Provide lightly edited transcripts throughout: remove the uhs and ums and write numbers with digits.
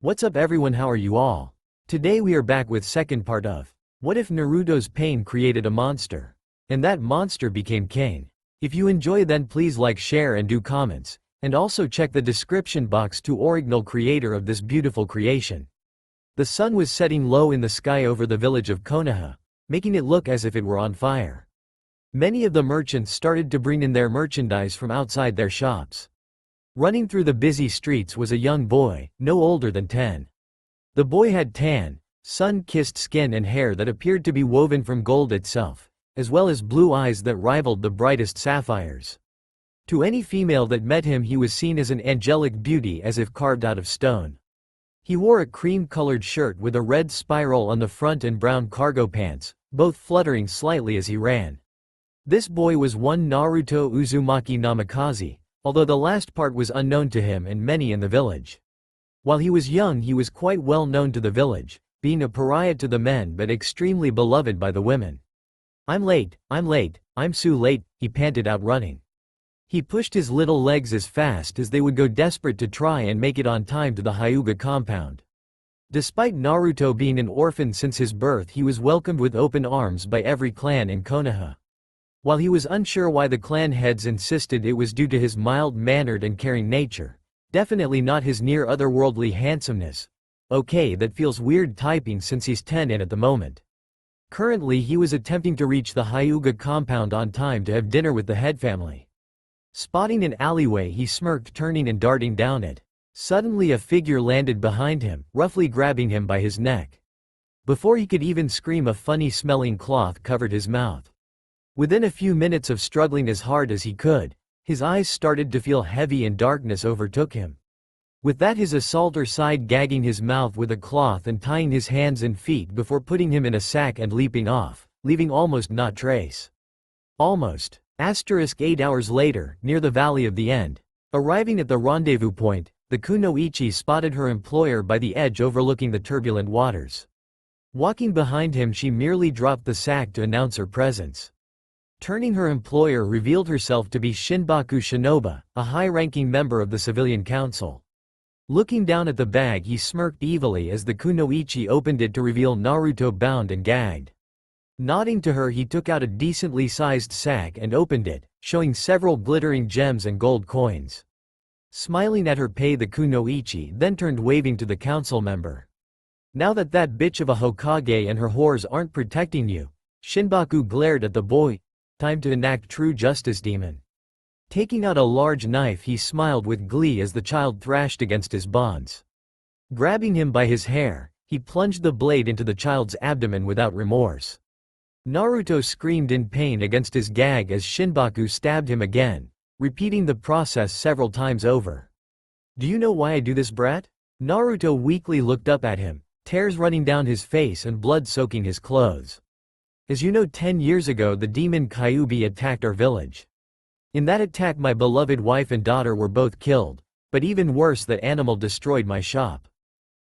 What's up everyone, how are you all? Today we are back with second part of What if Naruto's pain created a monster? And that monster became Kane. If you enjoy then please like, share and do comments. And also check the description box to original creator of this beautiful creation. The sun was setting low in the sky over the village of Konoha, making it look as if it were on fire. Many of the merchants started to bring in their merchandise from outside their shops. Running through the busy streets was a young boy, no older than 10. The boy had tan, sun-kissed skin and hair that appeared to be woven from gold itself, as well as blue eyes that rivaled the brightest sapphires. To any female that met him he was seen as an angelic beauty, as if carved out of stone. He wore a cream-colored shirt with a red spiral on the front and brown cargo pants, both fluttering slightly as he ran. This boy was one Naruto Uzumaki Namikaze, although the last part was unknown to him and many in the village. While he was young he was quite well known to the village, being a pariah to the men but extremely beloved by the women. I'm late, I'm so late," he panted out running. He pushed his little legs as fast as they would go, desperate to try and make it on time to the Hyuga compound. Despite Naruto being an orphan since his birth, he was welcomed with open arms by every clan in Konoha. While he was unsure why the clan heads insisted it was due to his mild-mannered and caring nature, definitely not his near otherworldly handsomeness. Okay, that feels weird typing since he's 10 and at the moment. Currently he was attempting to reach the Hyuga compound on time to have dinner with the head family. Spotting an alleyway he smirked, turning and darting down it. Suddenly a figure landed behind him, roughly grabbing him by his neck. Before he could even scream, a funny-smelling cloth covered his mouth. Within a few minutes of struggling as hard as he could, his eyes started to feel heavy and darkness overtook him. With that his assaulter sighed, gagging his mouth with a cloth and tying his hands and feet before putting him in a sack and leaping off, leaving almost not trace. Almost. 8 hours later, near the Valley of the End. Arriving at the rendezvous point, the Kunoichi spotted her employer by the edge overlooking the turbulent waters. Walking behind him she merely dropped the sack to announce her presence. Turning, her employer revealed herself to be Shinbaku Shinoba, a high-ranking member of the civilian council. Looking down at the bag he smirked evilly as the Kunoichi opened it to reveal Naruto bound and gagged. Nodding to her he took out a decently sized sack and opened it, showing several glittering gems and gold coins. Smiling at her pay, the Kunoichi then turned, waving to the council member. "Now that bitch of a Hokage and her whores aren't protecting you," Shinbaku glared at the boy. "Time to enact true justice, demon." Taking out a large knife he smiled with glee as the child thrashed against his bonds. Grabbing him by his hair, he plunged the blade into the child's abdomen without remorse. Naruto screamed in pain against his gag as Shinbaku stabbed him again, repeating the process several times over. "Do you know why I do this, brat?" Naruto weakly looked up at him, tears running down his face and blood soaking his clothes. "As you know, 10 years ago the demon Kyuubi attacked our village. In that attack my beloved wife and daughter were both killed, but even worse, that animal destroyed my shop.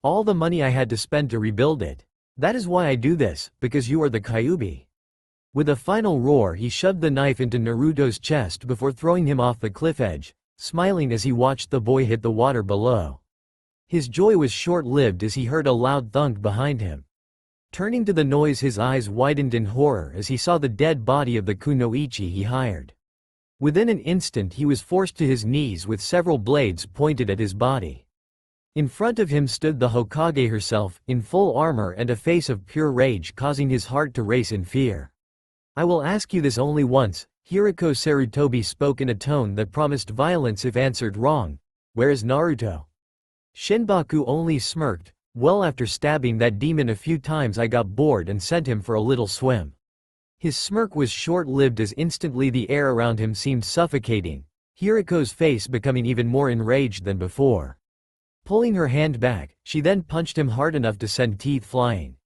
All the money I had to spend to rebuild it. That is why I do this, because you are the Kyuubi." With a final roar he shoved the knife into Naruto's chest before throwing him off the cliff edge, smiling as he watched the boy hit the water below. His joy was short-lived as he heard a loud thunk behind him. Turning to the noise his eyes widened in horror as he saw the dead body of the Kunoichi he hired. Within an instant he was forced to his knees with several blades pointed at his body. In front of him stood the Hokage herself, in full armor and a face of pure rage, causing his heart to race in fear. "I will ask you this only once," Hiriko Sarutobi spoke in a tone that promised violence if answered wrong. "Where is Naruto?" Shinbaku only smirked. "Well, after stabbing that demon a few times I got bored and sent him for a little swim." His smirk was short-lived as instantly the air around him seemed suffocating, Hiriko's face becoming even more enraged than before. Pulling her hand back, she then punched him hard enough to send teeth flying.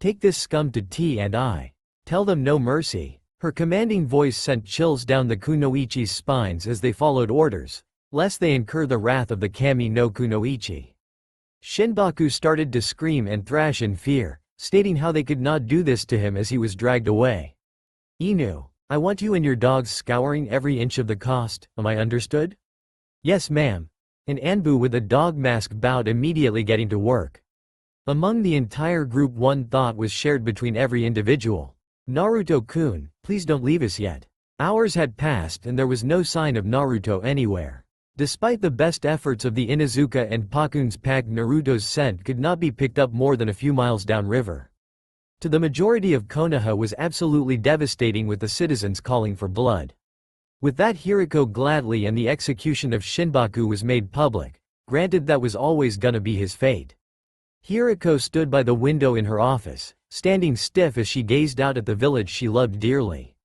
"Take this scum to tea and I tell them no mercy." Her commanding voice sent chills down the Kunoichi's spines as they followed orders, lest they incur the wrath of the Kami no Kunoichi. Shinbaku started to scream and thrash in fear, stating how they could not do this to him as he was dragged away. "Inu, I want you and your dogs scouring every inch of the coast, am I understood?" "Yes, ma'am." and Anbu with a dog mask bowed, immediately getting to work. Among the entire group, one thought was shared between every individual. Naruto-kun, please don't leave us yet. Hours had passed and there was no sign of Naruto anywhere. Despite the best efforts of the Inuzuka and Pakun's pack, Naruto's scent could not be picked up more than a few miles downriver. To the majority of Konoha was absolutely devastating, with the citizens calling for blood. With that, Hiriko gladly, and the execution of Shinbaku was made public. Granted, that was always gonna be his fate. Hiriko stood by the window in her office, standing stiff as she gazed out at the village she loved dearly.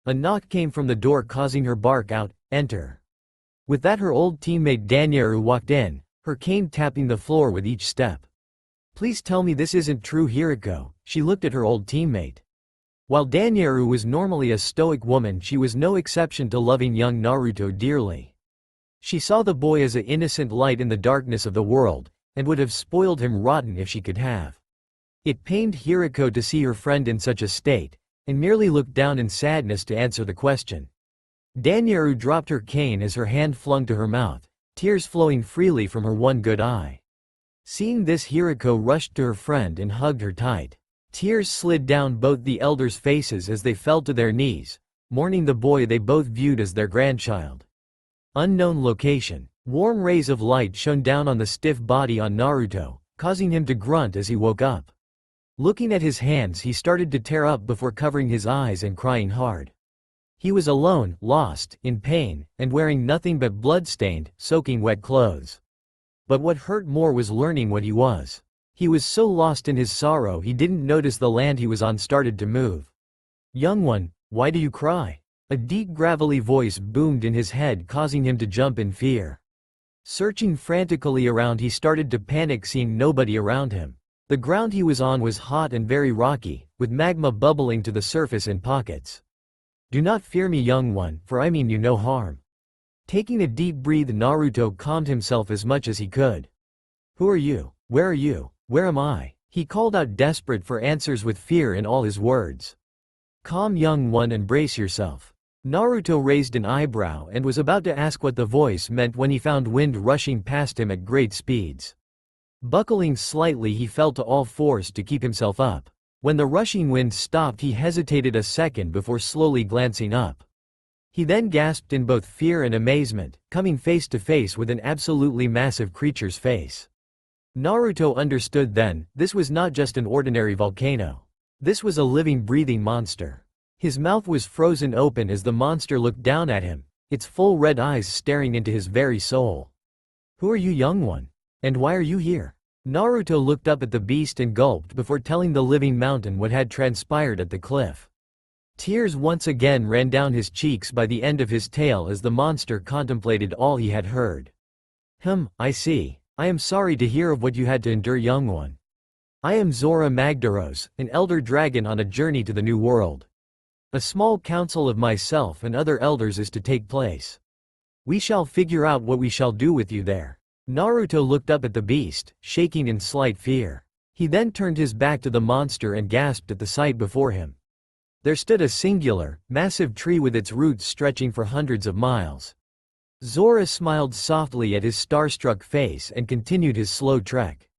A knock came from the door, causing her bark out, "Enter." With that, her old teammate Danyaru walked in, her cane tapping the floor with each step. "Please tell me this isn't true, Hiriko." She looked at her old teammate. While Danyaru was normally a stoic woman, she was no exception to loving young Naruto dearly. She saw the boy as an innocent light in the darkness of the world, and would have spoiled him rotten if she could have. It pained Hiriko to see her friend in such a state, and merely looked down in sadness to answer the question. Danyaru dropped her cane as her hand flung to her mouth, tears flowing freely from her one good eye. Seeing this, Hiriko rushed to her friend and hugged her tight. Tears slid down both the elders' faces as they fell to their knees, mourning the boy they both viewed as their grandchild. Unknown location. Warm rays of light shone down on the stiff body on Naruto, causing him to grunt as he woke up. Looking at his hands, he started to tear up before covering his eyes and crying hard. He was alone, lost, in pain, and wearing nothing but blood-stained, soaking wet clothes. But what hurt more was learning what he was. He was so lost in his sorrow he didn't notice the land he was on started to move. "Young one, why do you cry?" A deep gravelly voice boomed in his head, causing him to jump in fear. Searching frantically around, he started to panic, seeing nobody around him. The ground he was on was hot and very rocky, with magma bubbling to the surface in pockets. "Do not fear me, young one, for I mean you no harm." Taking a deep breath, Naruto calmed himself as much as he could. "Who are you? Where are you? Where am I?" he called out, desperate for answers with fear in all his words. "Calm, young one, and brace yourself." Naruto raised an eyebrow and was about to ask what the voice meant when he found wind rushing past him at great speeds. Buckling slightly, he fell to all fours to keep himself up. When the rushing wind stopped, he hesitated a second before slowly glancing up. He then gasped in both fear and amazement, coming face to face with an absolutely massive creature's face. Naruto understood then, this was not just an ordinary volcano. This was a living, breathing monster. His mouth was frozen open as the monster looked down at him, its full red eyes staring into his very soul. "Who are you, young one? And why are you here?" Naruto looked up at the beast and gulped before telling the living mountain what had transpired at the cliff. Tears once again ran down his cheeks by the end of his tale as the monster contemplated all he had heard. I see. I am sorry to hear of what you had to endure, young one. I am Zora Magdaros, an elder dragon on a journey to the new world. A small council of myself and other elders is to take place. We shall figure out what we shall do with you there." Naruto looked up at the beast, shaking in slight fear. He then turned his back to the monster and gasped at the sight before him. There stood a singular, massive tree with its roots stretching for hundreds of miles. Zora smiled softly at his starstruck face and continued his slow trek.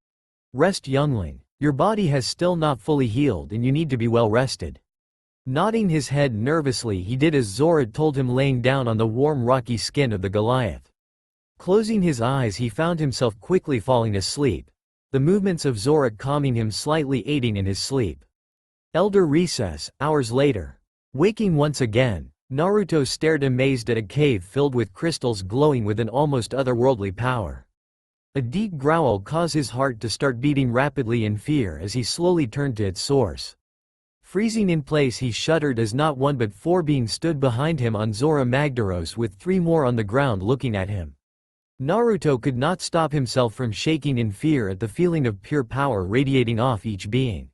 "Rest, youngling. Your body has still not fully healed and you need to be well rested." Nodding his head nervously, he did as Zora told him, laying down on the warm rocky skin of the Goliath. Closing his eyes, he found himself quickly falling asleep, the movements of Zora calming him, slightly aiding in his sleep. Elder recess, hours later. Waking once again, Naruto stared amazed at a cave filled with crystals glowing with an almost otherworldly power. A deep growl caused his heart to start beating rapidly in fear as he slowly turned to its source. Freezing in place, he shuddered as not one but four beings stood behind him on Zora Magdaros, with three more on the ground looking at him. Naruto could not stop himself from shaking in fear at the feeling of pure power radiating off each being.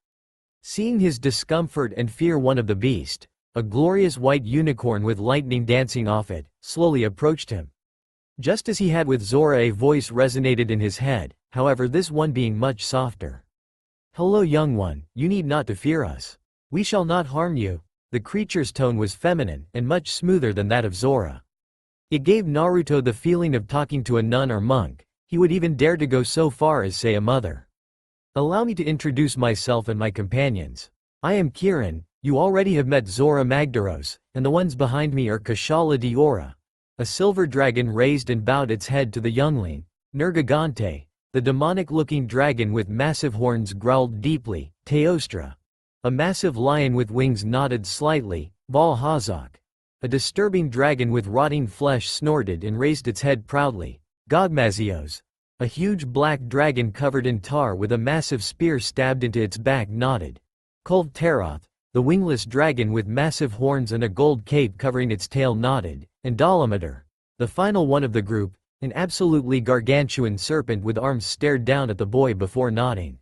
Seeing his discomfort and fear, one of the beast, a glorious white unicorn with lightning dancing off it, slowly approached him. Just as he had with Zora, a voice resonated in his head, however this one being much softer. "Hello, young one, you need not to fear us. We shall not harm you." The creature's tone was feminine and much smoother than that of Zora. It gave Naruto the feeling of talking to a nun or monk. He would even dare to go so far as say a mother. Allow me to introduce myself and my companions. I am Kirin. You already have met Zora Magdaros, and the ones behind me are Kashala Diora. A silver dragon raised and bowed its head to the youngling. Nergigante, the demonic-looking dragon with massive horns, growled deeply. Teostra, a massive lion with wings, nodded slightly. Valhazak, a disturbing dragon with rotting flesh, snorted and raised its head proudly. Gogmazios, a huge black dragon covered in tar with a massive spear stabbed into its back, nodded. Kulvtaroth, the wingless dragon with massive horns and a gold cape covering its tail, nodded. And Dolometer, the final one of the group, an absolutely gargantuan serpent with arms, stared down at the boy before nodding.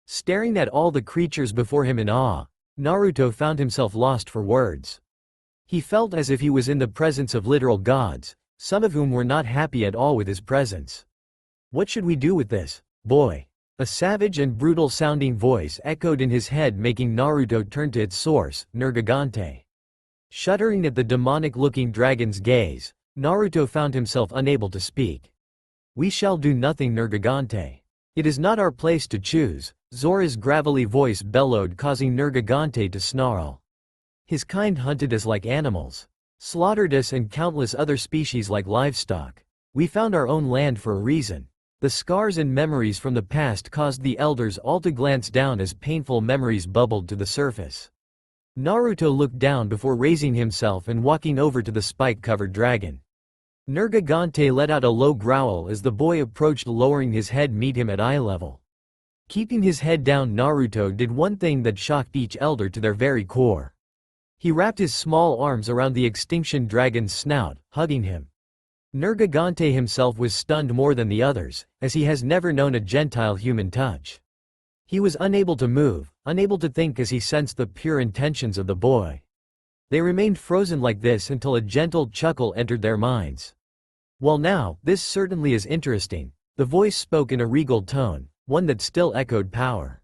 Staring at all the creatures before him in awe, Naruto found himself lost for words. He felt as if he was in the presence of literal gods, some of whom were not happy at all with his presence. What should we do with this boy? A savage and brutal-sounding voice echoed in his head, making Naruto turn to its source, Nergigante. Shuddering at the demonic-looking dragon's gaze, Naruto found himself unable to speak. We shall do nothing, Nergigante. It is not our place to choose, Zora's gravelly voice bellowed, causing Nergigante to snarl. His kind hunted us like animals, slaughtered us and countless other species like livestock. We found our own land for a reason. The scars and memories from the past caused the elders all to glance down as painful memories bubbled to the surface. Naruto looked down before raising himself and walking over to the spike-covered dragon. Nergigante let out a low growl as the boy approached, lowering his head meet him at eye level. Keeping his head down, Naruto did one thing that shocked each elder to their very core. He wrapped his small arms around the extinction dragon's snout, hugging him. Nergigante himself was stunned more than the others, as he has never known a gentile human touch. He was unable to move, unable to think as he sensed the pure intentions of the boy. They remained frozen like this until a gentle chuckle entered their minds. Well, now, this certainly is interesting, the voice spoke in a regal tone, one that still echoed power.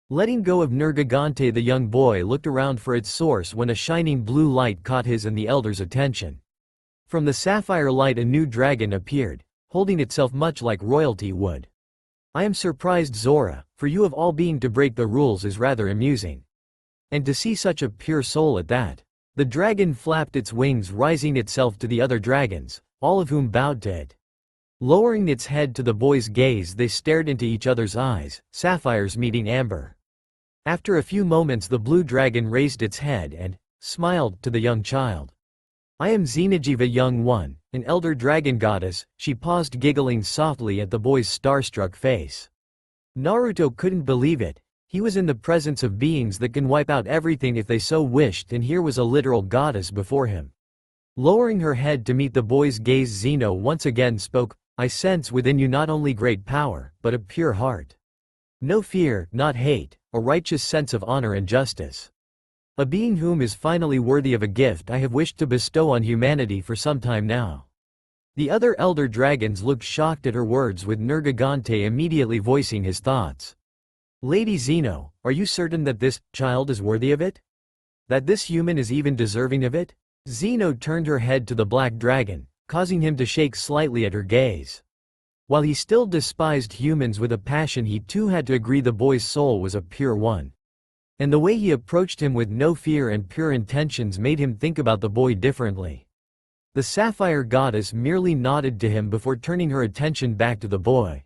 Letting go of Nergigante, the young boy looked around for its source when a shining blue light caught his and the elder's attention. From the sapphire light a new dragon appeared, holding itself much like royalty would. I am surprised, Zora, for you of all being to break the rules is rather amusing. And to see such a pure soul at that. The dragon flapped its wings, rising itself to the other dragons, all of whom bowed to it. Lowering its head to the boy's gaze, they stared into each other's eyes, sapphires meeting amber. After a few moments the blue dragon raised its head and smiled to the young child. I am Xenojiva, young one, an elder dragon goddess. She paused, giggling softly at the boy's starstruck face. Naruto couldn't believe it. He was in the presence of beings that can wipe out everything if they so wished, and here was a literal goddess before him. Lowering her head to meet the boy's gaze, Zeno once again spoke. I sense within you not only great power, but a pure heart. No fear, not hate, a righteous sense of honor and justice. A being whom is finally worthy of a gift I have wished to bestow on humanity for some time now. The other elder dragons looked shocked at her words, with Nergigante immediately voicing his thoughts. Lady Zeno, are you certain that this child is worthy of it? That this human is even deserving of it? Zeno turned her head to the black dragon, causing him to shake slightly at her gaze. While he still despised humans with a passion, he too had to agree the boy's soul was a pure one. And the way he approached him with no fear and pure intentions made him think about the boy differently. The sapphire goddess merely nodded to him before turning her attention back to the boy.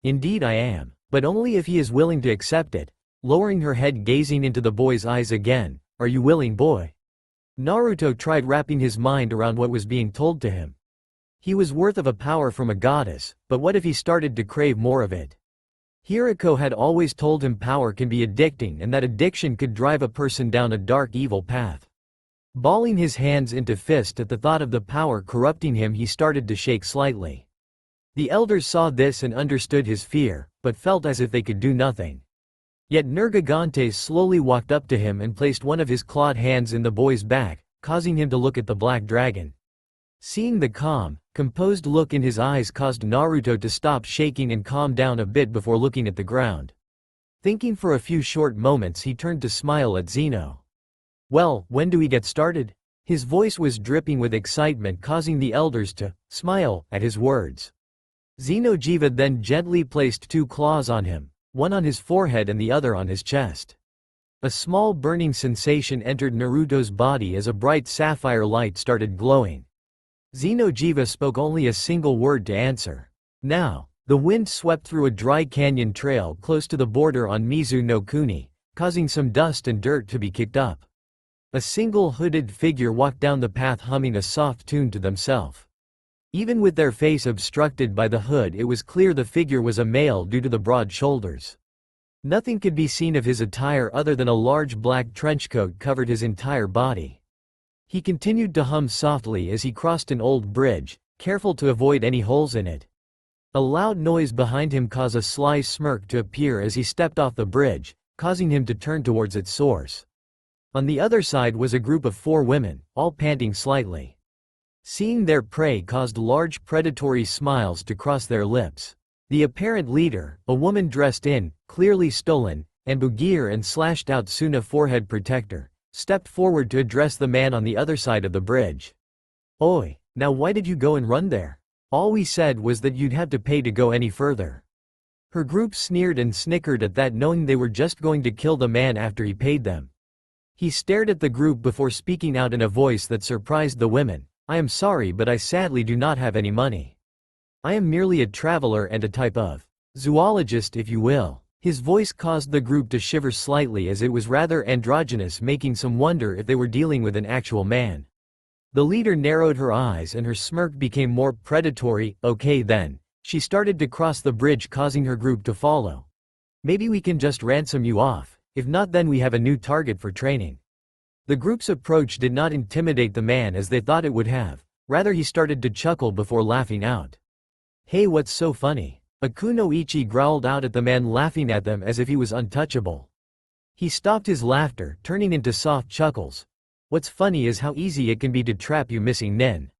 Indeed I am, but only if he is willing to accept it. Lowering her head, gazing into the boy's eyes again. Are you willing, boy? Naruto tried wrapping his mind around what was being told to him. He was worth of a power from a goddess, but what if he started to crave more of it? Hiriko had always told him power can be addicting, and that addiction could drive a person down a dark, evil path. Balling his hands into fist at the thought of the power corrupting him, he started to shake slightly. The elders saw this and understood his fear, but felt as if they could do nothing. Yet Nergigante slowly walked up to him and placed one of his clawed hands in the boy's back, causing him to look at the black dragon. Seeing the calm, composed look in his eyes caused Naruto to stop shaking and calm down a bit before looking at the ground. Thinking for a few short moments, he turned to smile at Zeno. Well, when do we get started? His voice was dripping with excitement, causing the elders to smile at his words. Xenojiva then gently placed 2 claws on him, one on his forehead and the other on his chest. A small burning sensation entered Naruto's body as a bright sapphire light started glowing. Xenojiva spoke only a single word to answer. Now, the wind swept through a dry canyon trail close to the border on Mizu no Kuni, causing some dust and dirt to be kicked up. A single hooded figure walked down the path humming a soft tune to themselves. Even with their face obstructed by the hood, it was clear the figure was a male due to the broad shoulders. Nothing could be seen of his attire other than a large black trenchcoat covered his entire body. He continued to hum softly as he crossed an old bridge, careful to avoid any holes in it. A loud noise behind him caused a sly smirk to appear as he stepped off the bridge, causing him to turn towards its source. On the other side was a group of 4 women, all panting slightly. Seeing their prey caused large predatory smiles to cross their lips. The apparent leader, a woman dressed in, clearly stolen, and Bugir and slashed out Suna forehead protector, stepped forward to address the man on the other side of the bridge. "Oi, now why did you go and run there? All we said was that you'd have to pay to go any further." Her group sneered and snickered at that, knowing they were just going to kill the man after he paid them. He stared at the group before speaking out in a voice that surprised the women. "I am sorry, but I sadly do not have any money. I am merely a traveler and a type of zoologist, if you will." His voice caused the group to shiver slightly as it was rather androgynous, making some wonder if they were dealing with an actual man. The leader narrowed her eyes and her smirk became more predatory. "Okay then." She started to cross the bridge, causing her group to follow. "Maybe we can just ransom you off. If not, then we have a new target for training." The group's approach did not intimidate the man as they thought it would have. Rather, he started to chuckle before laughing out. "Hey, what's so funny?" Akunoichi growled out at the man, laughing at them as if he was untouchable. He stopped his laughter, turning into soft chuckles. "What's funny is how easy it can be to trap you missing nin."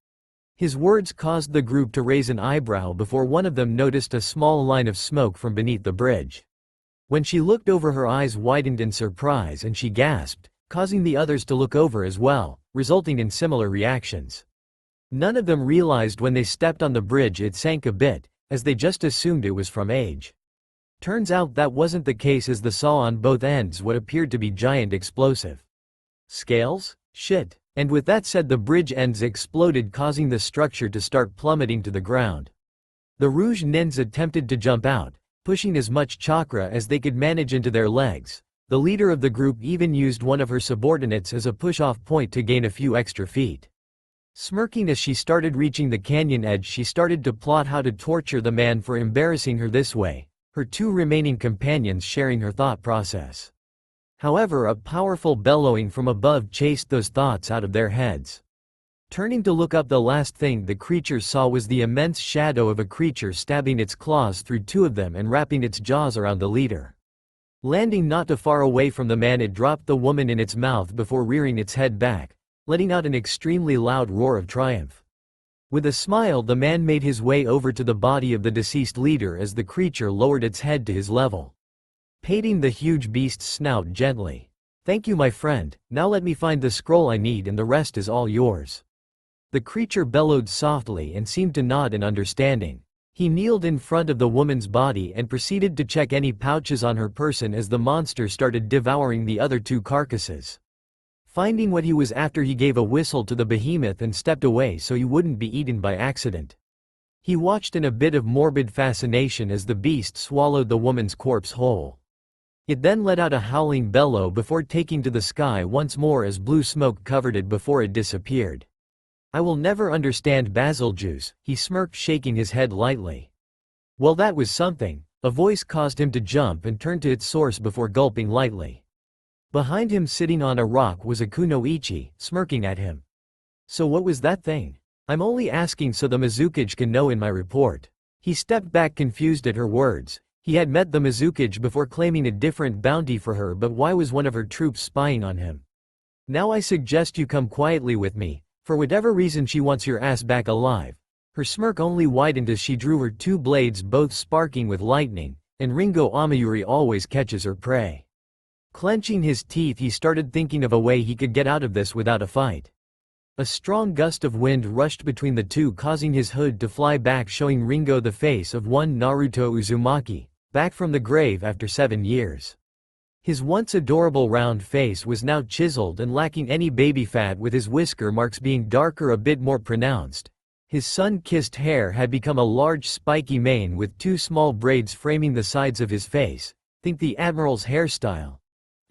His words caused the group to raise an eyebrow before one of them noticed a small line of smoke from beneath the bridge. When she looked over, her eyes widened in surprise and she gasped, causing the others to look over as well, resulting in similar reactions. None of them realized when they stepped on the bridge it sank a bit, as they just assumed it was from age. Turns out that wasn't the case, as they saw on both ends what appeared to be giant explosive scales? Shit. And with that said, the bridge ends exploded, causing the structure to start plummeting to the ground. The Rouge Nins attempted to jump out, pushing as much chakra as they could manage into their legs. The leader of the group even used one of her subordinates as a push-off point to gain a few extra feet. Smirking as she started reaching the canyon edge, she started to plot how to torture the man for embarrassing her this way, her 2 remaining companions sharing her thought process. However, a powerful bellowing from above chased those thoughts out of their heads. Turning to look up, the last thing the creatures saw was the immense shadow of a creature stabbing its claws through 2 of them and wrapping its jaws around the leader. Landing not too far away from the man, it dropped the woman in its mouth before rearing its head back, letting out an extremely loud roar of triumph. With a smile, the man made his way over to the body of the deceased leader as the creature lowered its head to his level, patting the huge beast's snout gently. "Thank you, my friend. Now let me find the scroll I need and the rest is all yours." The creature bellowed softly and seemed to nod in understanding. He kneeled in front of the woman's body and proceeded to check any pouches on her person as the monster started devouring the other 2 carcasses. Finding what he was after, he gave a whistle to the behemoth and stepped away so he wouldn't be eaten by accident. He watched in a bit of morbid fascination as the beast swallowed the woman's corpse whole. It then let out a howling bellow before taking to the sky once more as blue smoke covered it before it disappeared. "I will never understand basil juice," he smirked, shaking his head lightly. Well, that was something. A voice caused him to jump and turn to its source before gulping lightly. Behind him, sitting on a rock, was Akunoichi, smirking at him. "So what was that thing?" "I'm only asking so the Mizukage can know in my report." He stepped back, confused at her words. He had met the Mizukage before, claiming a different bounty for her, but why was one of her troops spying on him? "Now I suggest you come quietly with me. For whatever reason she wants your ass back alive." Her smirk only widened as she drew her 2 blades, both sparking with lightning, and Ringo Amayuri always catches her prey. Clenching his teeth, he started thinking of a way he could get out of this without a fight. A strong gust of wind rushed between the two, causing his hood to fly back, showing Ringo the face of one Naruto Uzumaki, back from the grave after 7 years. His once adorable round face was now chiseled and lacking any baby fat, with his whisker marks being darker, a bit more pronounced. His sun-kissed hair had become a large spiky mane with 2 small braids framing the sides of his face, think the Admiral's hairstyle.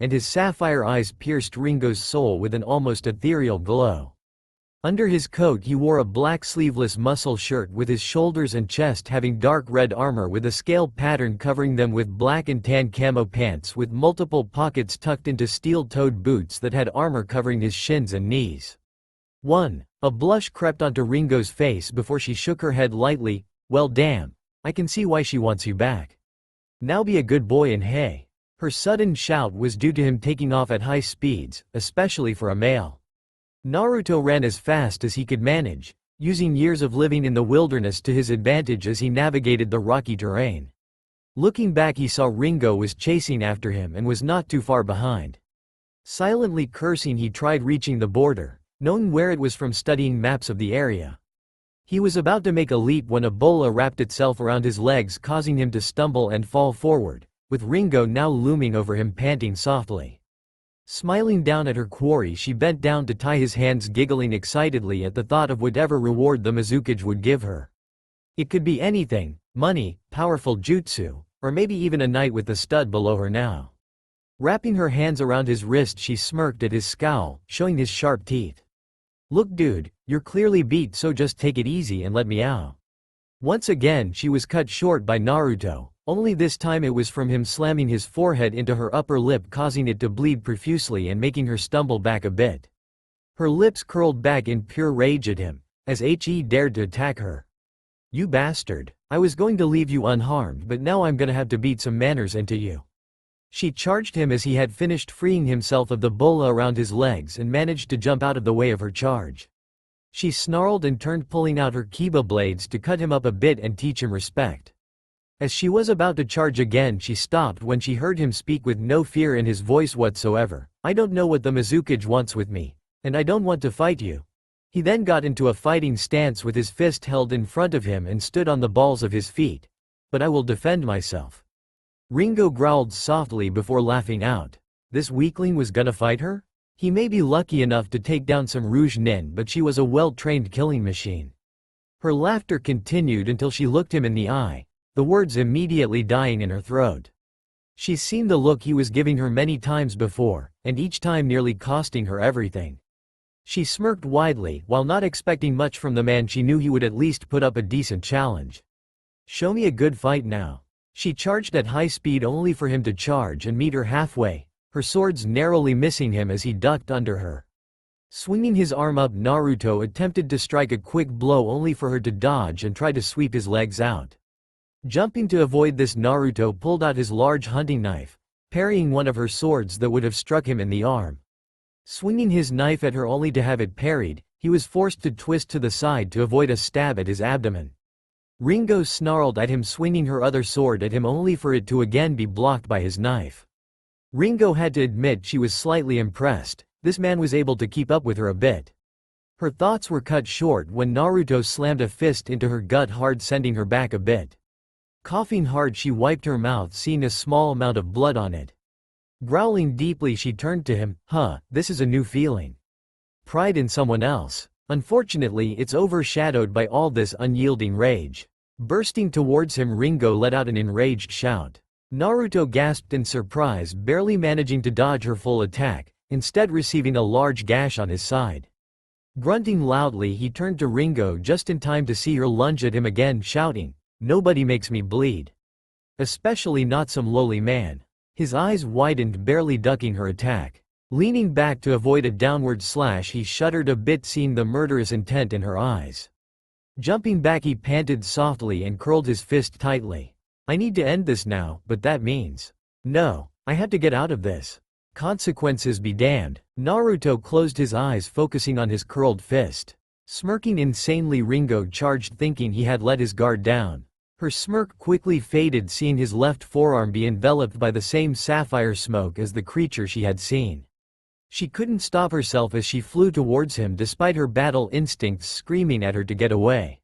And his sapphire eyes pierced Ringo's soul with an almost ethereal glow. Under his coat he wore a black sleeveless muscle shirt, with his shoulders and chest having dark red armor with a scale pattern covering them, with black and tan camo pants with multiple pockets tucked into steel-toed boots that had armor covering his shins and knees. A blush crept onto Ringo's face before she shook her head lightly. Well damn, I can see why she wants you back. Now be a good boy and hey. Her sudden shout was due to him taking off at high speeds, especially for a male. Naruto ran as fast as he could manage, using years of living in the wilderness to his advantage as he navigated the rocky terrain. Looking back, he saw Ringo was chasing after him and was not too far behind. Silently cursing, he tried reaching the border, knowing where it was from studying maps of the area. He was about to make a leap when a bola wrapped itself around his legs, causing him to stumble and fall forward, with Ringo now looming over him, panting softly. Smiling down at her quarry, she bent down to tie his hands, giggling excitedly at the thought of whatever reward the Mizukage would give her. It could be anything: money, powerful jutsu, or maybe even a night with the stud below her now. Wrapping her hands around his wrist, she smirked at his scowl, showing his sharp teeth. Look dude, you're clearly beat, so just take it easy and let me out. Once again she was cut short by Naruto, only this time it was from him slamming his forehead into her upper lip, causing it to bleed profusely and making her stumble back a bit. Her lips curled back in pure rage at him, as he dared to attack her. You bastard, I was going to leave you unharmed, but now I'm gonna have to beat some manners into you. She charged him as he had finished freeing himself of the bola around his legs and managed to jump out of the way of her charge. She snarled and turned, pulling out her kiba blades to cut him up a bit and teach him respect. As she was about to charge again, she stopped when she heard him speak with no fear in his voice whatsoever. I don't know what the Mizukage wants with me, and I don't want to fight you. He then got into a fighting stance with his fist held in front of him and stood on the balls of his feet. But I will defend myself. Ringo growled softly before laughing out. This weakling was gonna fight her? He may be lucky enough to take down some Rouge Nin, but she was a well-trained killing machine. Her laughter continued until she looked him in the eye, the words immediately dying in her throat. She's seen the look he was giving her many times before, and each time nearly costing her everything. She smirked widely, while not expecting much from the man. She knew he would at least put up a decent challenge. Show me a good fight now. She charged at high speed only for him to charge and meet her halfway, her swords narrowly missing him as he ducked under her. Swinging his arm up, Naruto attempted to strike a quick blow only for her to dodge and try to sweep his legs out. Jumping to avoid this, Naruto pulled out his large hunting knife, parrying one of her swords that would have struck him in the arm. Swinging his knife at her only to have it parried, he was forced to twist to the side to avoid a stab at his abdomen. Ringo snarled at him, swinging her other sword at him only for it to again be blocked by his knife. Ringo had to admit she was slightly impressed. This man was able to keep up with her a bit. Her thoughts were cut short when Naruto slammed a fist into her gut hard, sending her back a bit. Coughing hard, she wiped her mouth, seeing a small amount of blood on it. Growling deeply, she turned to him. This is a new feeling. Pride in someone else. Unfortunately, it's overshadowed by all this unyielding rage. Bursting towards him, Ringo let out an enraged shout. Naruto gasped in surprise, barely managing to dodge her full attack, instead receiving a large gash on his side. Grunting loudly, he turned to Ringo just in time to see her lunge at him again, shouting, "Nobody makes me bleed. Especially not some lowly man." His eyes widened, barely ducking her attack. Leaning back to avoid a downward slash, he shuddered a bit, seeing the murderous intent in her eyes. Jumping back, he panted softly and curled his fist tightly. I need to end this now, but that means... No, I have to get out of this. Consequences be damned. Naruto closed his eyes, focusing on his curled fist. Smirking insanely, Ringo charged, thinking he had let his guard down. Her smirk quickly faded, seeing his left forearm be enveloped by the same sapphire smoke as the creature she had seen. She couldn't stop herself as she flew towards him despite her battle instincts screaming at her to get away.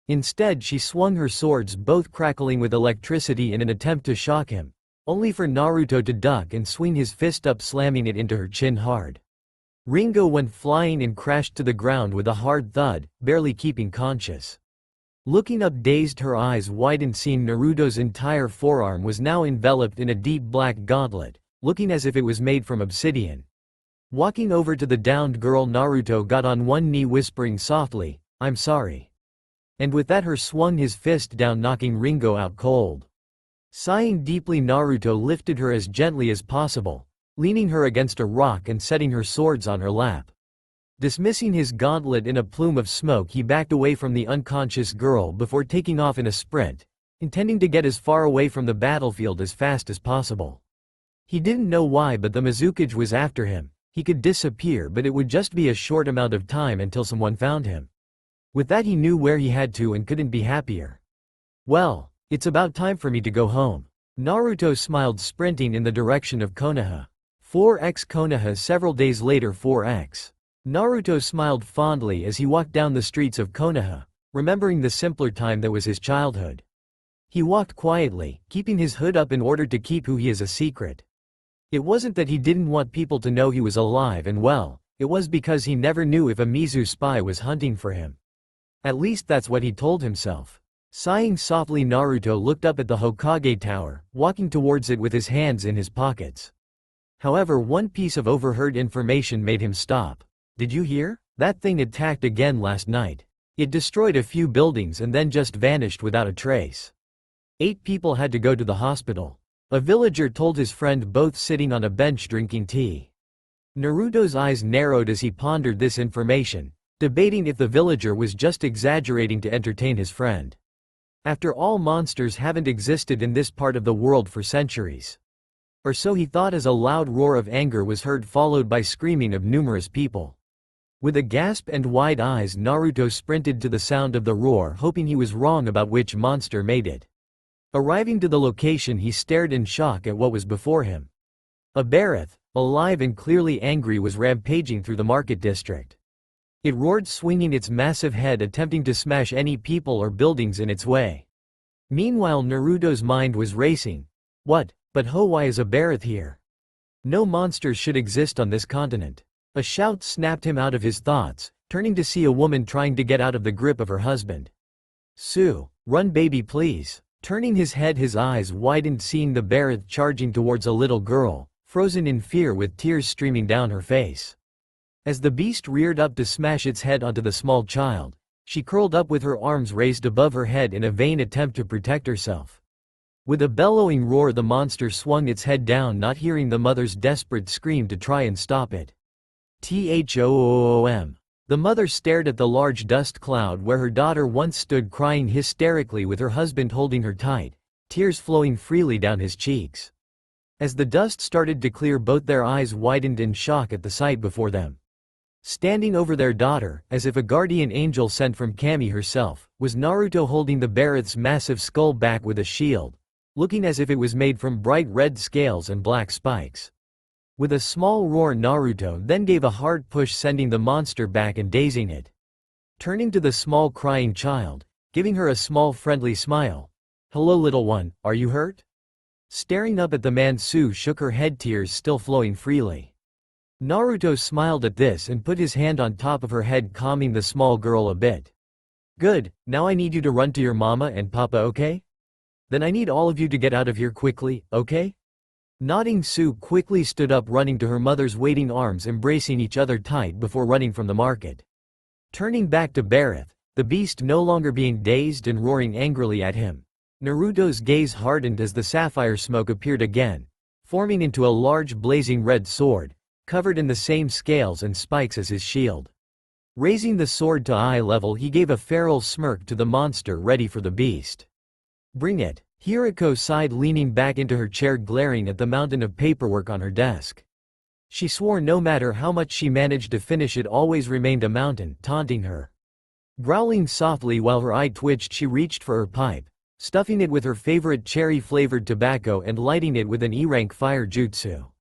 Instead she swung her swords, both crackling with electricity in an attempt to shock him, only for Naruto to duck and swing his fist up, slamming it into her chin hard. Ringo went flying and crashed to the ground with a hard thud, barely keeping conscious. Looking up dazed, her eyes widened, seeing Naruto's entire forearm was now enveloped in a deep black gauntlet, looking as if it was made from obsidian. Walking over to the downed girl, Naruto got on one knee, whispering softly, "I'm sorry." And with that he swung his fist down, knocking Ringo out cold. Sighing deeply, Naruto lifted her as gently as possible, leaning her against a rock and setting her swords on her lap. Dismissing his gauntlet in a plume of smoke, he backed away from the unconscious girl before taking off in a sprint, intending to get as far away from the battlefield as fast as possible. He didn't know why, but the Mizukage was after him. He could disappear, but it would just be a short amount of time until someone found him. With that, he knew where he had to and couldn't be happier. "Well, it's about time for me to go home." Naruto smiled, sprinting in the direction of Konoha. 4x Konoha. Several days later. 4x. Naruto smiled fondly as he walked down the streets of Konoha, remembering the simpler time that was his childhood. He walked quietly, keeping his hood up in order to keep who he is a secret. It wasn't that he didn't want people to know he was alive and well, it was because he never knew if a Mizu spy was hunting for him. At least that's what he told himself. Sighing softly, Naruto looked up at the Hokage Tower, walking towards it with his hands in his pockets. However, one piece of overheard information made him stop. "Did you hear? That thing attacked again last night. It destroyed a few buildings and then just vanished without a trace. 8 people had to go to the hospital." A villager told his friend, both sitting on a bench drinking tea. Naruto's eyes narrowed as he pondered this information, debating if the villager was just exaggerating to entertain his friend. After all, monsters haven't existed in this part of the world for centuries. Or so he thought, as a loud roar of anger was heard, followed by screaming of numerous people. With a gasp and wide eyes, Naruto sprinted to the sound of the roar, hoping he was wrong about which monster made it. Arriving to the location, he stared in shock at what was before him. A Barith, alive and clearly angry, was rampaging through the market district. It roared, swinging its massive head, attempting to smash any people or buildings in its way. Meanwhile, Naruto's mind was racing. What? But why is a Barith here? No monsters should exist on this continent. A shout snapped him out of his thoughts, turning to see a woman trying to get out of the grip of her husband. "Sue, run baby, please." Turning his head, his eyes widened, seeing the Barith charging towards a little girl, frozen in fear with tears streaming down her face. As the beast reared up to smash its head onto the small child, she curled up with her arms raised above her head in a vain attempt to protect herself. With a bellowing roar, the monster swung its head down, not hearing the mother's desperate scream to try and stop it. Thoom. The mother stared at the large dust cloud where her daughter once stood, crying hysterically with her husband holding her tight, tears flowing freely down his cheeks. As the dust started to clear, both their eyes widened in shock at the sight before them. Standing over their daughter, as if a guardian angel sent from Kami herself, was Naruto, holding the Barith's massive skull back with a shield, looking as if it was made from bright red scales and black spikes. With a small roar, Naruto then gave a hard push, sending the monster back and dazing it. Turning to the small crying child, giving her a small friendly smile. "Hello little one, are you hurt?" Staring up at the man, Sue shook her head, tears still flowing freely. Naruto smiled at this and put his hand on top of her head, calming the small girl a bit. "Good, now I need you to run to your mama and papa, okay? Then I need all of you to get out of here quickly, okay?" Nodding, Sue quickly stood up, running to her mother's waiting arms, embracing each other tight before running from the market. Turning back to Barith, the beast no longer being dazed and roaring angrily at him, Naruto's gaze hardened as the sapphire smoke appeared again, forming into a large blazing red sword, covered in the same scales and spikes as his shield. Raising the sword to eye level, he gave a feral smirk to the monster, ready for the beast. "Bring it." Hiriko sighed, leaning back into her chair, glaring at the mountain of paperwork on her desk. She swore no matter how much she managed to finish, it always remained a mountain, taunting her. Growling softly while her eye twitched, she reached for her pipe, stuffing it with her favorite cherry-flavored tobacco and lighting it with an E-rank fire jutsu.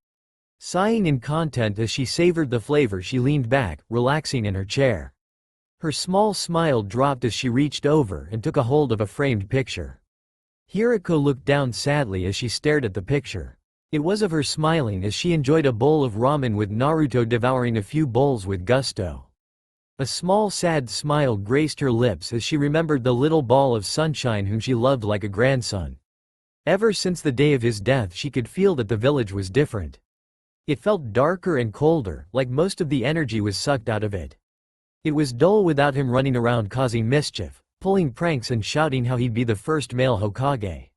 Sighing in content as she savored the flavor, she leaned back, relaxing in her chair. Her small smile dropped as she reached over and took a hold of a framed picture. Hiriko looked down sadly as she stared at the picture. It was of her smiling as she enjoyed a bowl of ramen with Naruto devouring a few bowls with gusto. A small sad smile graced her lips as she remembered the little ball of sunshine whom she loved like a grandson. Ever since the day of his death, she could feel that the village was different. It felt darker and colder, like most of the energy was sucked out of it. It was dull without him running around causing mischief, pulling pranks and shouting how he'd be the first male Hokage.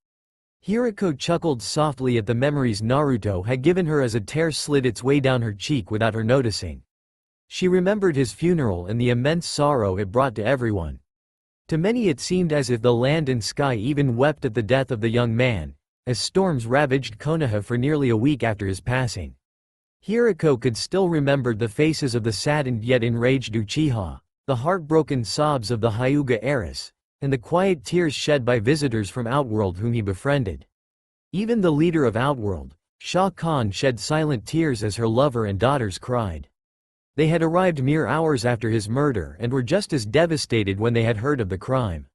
Hiriko chuckled softly at the memories Naruto had given her as a tear slid its way down her cheek without her noticing. She remembered his funeral and the immense sorrow it brought to everyone. To many it seemed as if the land and sky even wept at the death of the young man, as storms ravaged Konoha for nearly a week after his passing. Hiriko could still remember the faces of the saddened yet enraged Uchiha, the heartbroken sobs of the Hyuga heiress, and the quiet tears shed by visitors from Outworld whom he befriended. Even the leader of Outworld, Shah Kahn, shed silent tears as her lover and daughters cried. They had arrived mere hours after his murder and were just as devastated when they had heard of the crime.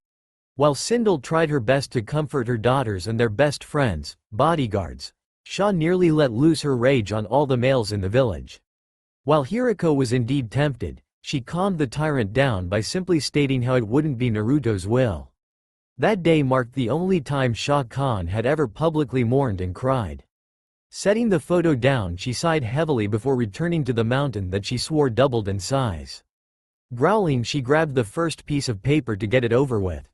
While Sindel tried her best to comfort her daughters and their best friends, bodyguards, Shah nearly let loose her rage on all the males in the village. While Hiriko was indeed tempted, she calmed the tyrant down by simply stating how it wouldn't be Naruto's will. That day marked the only time Shah Kahn had ever publicly mourned and cried. Setting the photo down, she sighed heavily before returning to the mountain that she swore doubled in size. Growling, she grabbed the first piece of paper to get it over with.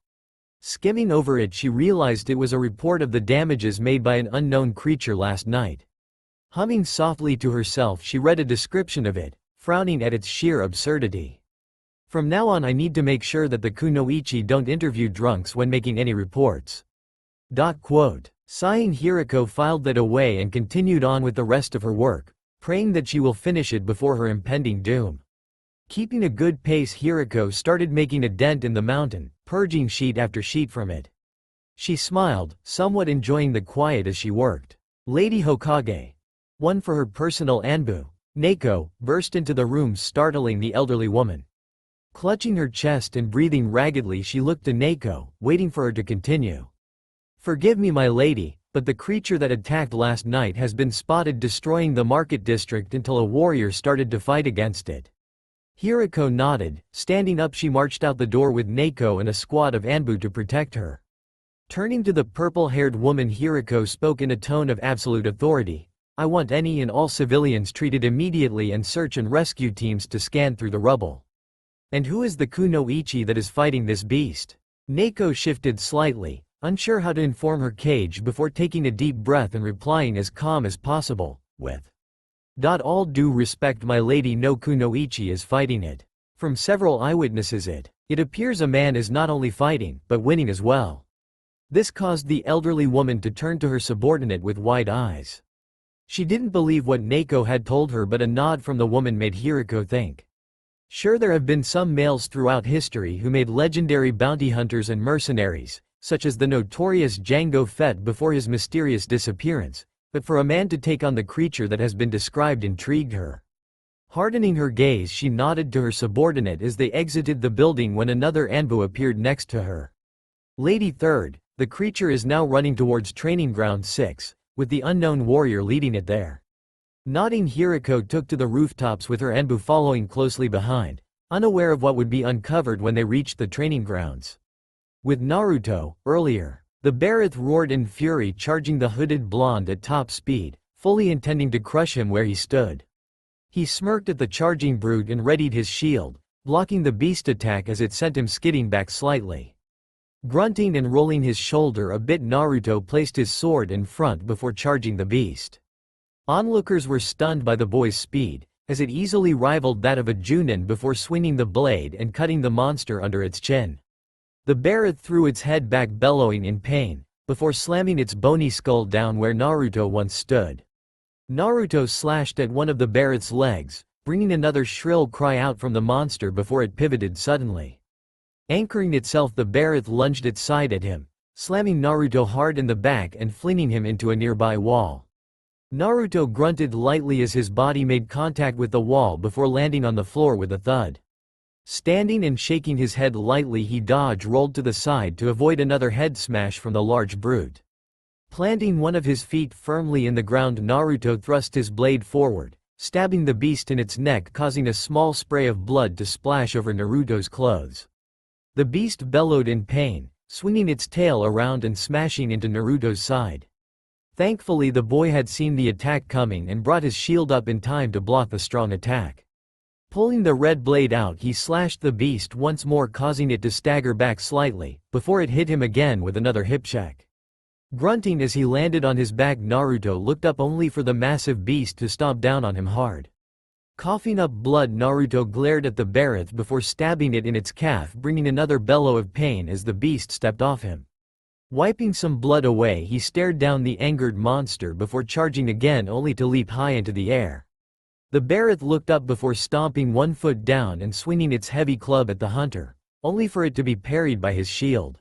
Skimming over it, she realized it was a report of the damages made by an unknown creature last night. Humming softly to herself, she read a description of it, frowning at its sheer absurdity. From now on, I need to make sure that the kunoichi don't interview drunks when making any reports. Sighing, Hiriko filed that away and continued on with the rest of her work, praying that she will finish it before her impending doom. Keeping a good pace, Hiriko started making a dent in the mountain, purging sheet after sheet from it. She smiled, somewhat enjoying the quiet as she worked. Lady Hokage, one for her personal Anbu, Neko, burst into the room, startling the elderly woman. Clutching her chest and breathing raggedly, she looked to Neko, waiting for her to continue. Forgive me, my lady, but the creature that attacked last night has been spotted destroying the market district until a warrior started to fight against it. Hiriko nodded. Standing up, she marched out the door with Neko and a squad of Anbu to protect her. Turning to the purple-haired woman, Hiriko spoke in a tone of absolute authority. I want any and all civilians treated immediately and search and rescue teams to scan through the rubble. And who is the kunoichi that is fighting this beast? Neko shifted slightly, unsure how to inform her cage before taking a deep breath and replying as calm as possible, with all due respect, my lady, no kunoichi is fighting it. From several eyewitnesses it appears a man is not only fighting, but winning as well. This caused the elderly woman to turn to her subordinate with wide eyes. She didn't believe what Neko had told her, but a nod from the woman made Hiriko think. Sure, there have been some males throughout history who made legendary bounty hunters and mercenaries, such as the notorious Jango Fett before his mysterious disappearance. But for a man to take on the creature that has been described intrigued her. Hardening her gaze, she nodded to her subordinate as they exited the building when another Anbu appeared next to her. Lady Third, the creature is now running towards Training Ground 6, with the unknown warrior leading it there. Nodding, Hiriko took to the rooftops with her Anbu following closely behind, unaware of what would be uncovered when they reached the training grounds. With Naruto, earlier, the Barith roared in fury, charging the hooded blonde at top speed, fully intending to crush him where he stood. He smirked at the charging brute and readied his shield, blocking the beast attack as it sent him skidding back slightly. Grunting and rolling his shoulder a bit, Naruto placed his sword in front before charging the beast. Onlookers were stunned by the boy's speed, as it easily rivaled that of a Junin before swinging the blade and cutting the monster under its chin. The Barith threw its head back, bellowing in pain, before slamming its bony skull down where Naruto once stood. Naruto slashed at one of the Barith's legs, bringing another shrill cry out from the monster before it pivoted suddenly. Anchoring itself, the Barith lunged its side at him, slamming Naruto hard in the back and flinging him into a nearby wall. Naruto grunted lightly as his body made contact with the wall before landing on the floor with a thud. Standing and shaking his head lightly, he rolled to the side to avoid another head smash from the large brute. Planting one of his feet firmly in the ground, Naruto thrust his blade forward, stabbing the beast in its neck, causing a small spray of blood to splash over Naruto's clothes. The beast bellowed in pain, swinging its tail around and smashing into Naruto's side. Thankfully, the boy had seen the attack coming and brought his shield up in time to block the strong attack. Pulling the red blade out, he slashed the beast once more, causing it to stagger back slightly, before it hit him again with another hip check. Grunting as he landed on his back, Naruto looked up only for the massive beast to stomp down on him hard. Coughing up blood, Naruto glared at the Barith before stabbing it in its calf, bringing another bellow of pain as the beast stepped off him. Wiping some blood away, he stared down the angered monster before charging again, only to leap high into the air. The Barith looked up before stomping one foot down and swinging its heavy club at the hunter, only for it to be parried by his shield.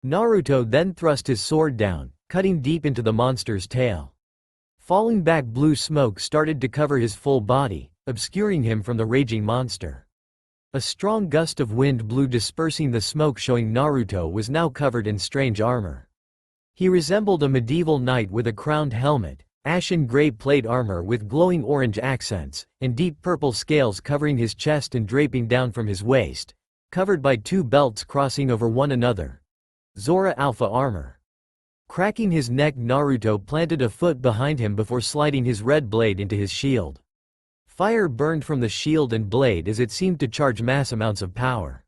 Naruto then thrust his sword down, cutting deep into the monster's tail. Falling back, blue smoke started to cover his full body, obscuring him from the raging monster. A strong gust of wind blew, dispersing the smoke, showing Naruto was now covered in strange armor. He resembled a medieval knight with a crowned helmet, ashen gray plate armor with glowing orange accents, and deep purple scales covering his chest and draping down from his waist, covered by two belts crossing over one another. Zora Alpha armor. Cracking his neck, Naruto planted a foot behind him before sliding his red blade into his shield. Fire burned from the shield and blade as it seemed to charge mass amounts of power.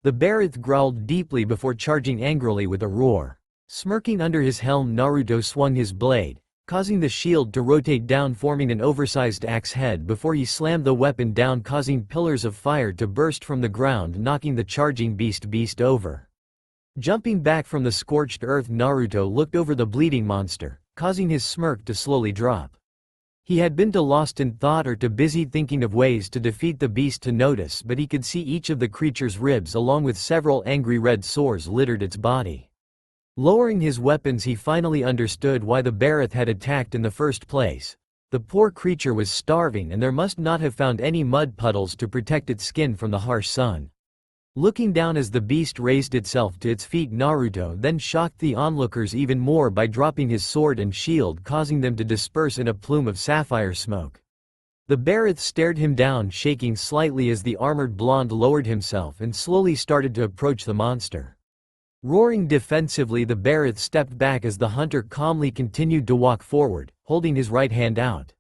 The Barith growled deeply before charging angrily with a roar. Smirking under his helm, Naruto swung his blade, causing the shield to rotate down, forming an oversized axe head before he slammed the weapon down, causing pillars of fire to burst from the ground, knocking the charging beast over. Jumping back from the scorched earth, Naruto looked over the bleeding monster, causing his smirk to slowly drop. He had been too lost in thought or too busy thinking of ways to defeat the beast to notice, but he could see each of the creature's ribs along with several angry red sores littered its body. Lowering his weapons, he finally understood why the Barith had attacked in the first place. The poor creature was starving and there must not have found any mud puddles to protect its skin from the harsh sun. Looking down as the beast raised itself to its feet, Naruto then shocked the onlookers even more by dropping his sword and shield, causing them to disperse in a plume of sapphire smoke. The Barith stared him down, shaking slightly as the armored blonde lowered himself and slowly started to approach the monster. Roaring defensively, the Barith stepped back as the hunter calmly continued to walk forward, holding his right hand out.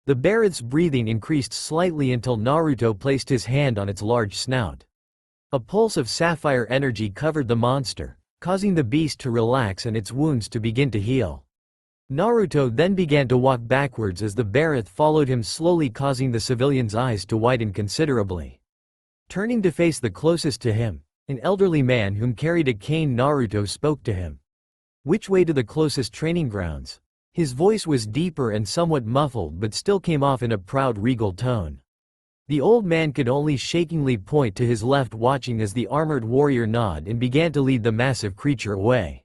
The Barith's breathing increased slightly until Naruto placed his hand on its large snout. A pulse of sapphire energy covered the monster, causing the beast to relax and its wounds to begin to heal. Naruto then began to walk backwards as the Barith followed him slowly, causing the civilian's eyes to widen considerably. Turning to face the closest to him, an elderly man whom carried a cane, Naruto spoke to him. "Which way to the closest training grounds?" His voice was deeper and somewhat muffled, but still came off in a proud, regal tone. The old man could only shakingly point to his left, watching as the armored warrior nodded and began to lead the massive creature away.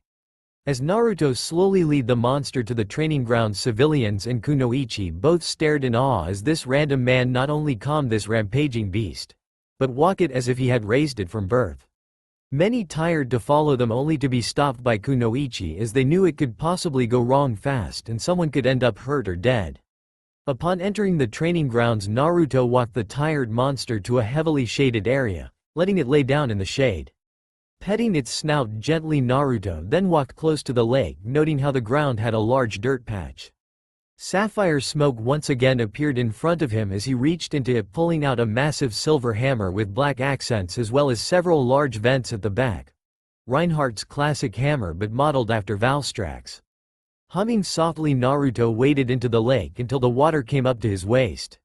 As Naruto slowly led the monster to the training grounds, civilians and Kunoichi both stared in awe as this random man not only calmed this rampaging beast, but walked it as if he had raised it from birth. Many tired to follow them, only to be stopped by Kunoichi as they knew it could possibly go wrong fast and someone could end up hurt or dead. Upon entering the training grounds, Naruto walked the tired monster to a heavily shaded area, letting it lay down in the shade. Petting its snout gently, Naruto then walked close to the lake, noting how the ground had a large dirt patch. Sapphire smoke once again appeared in front of him as he reached into it, pulling out a massive silver hammer with black accents as well as several large vents at the back. Reinhardt's classic hammer, but modeled after Valstrax. Humming softly, Naruto waded into the lake until the water came up to his waist.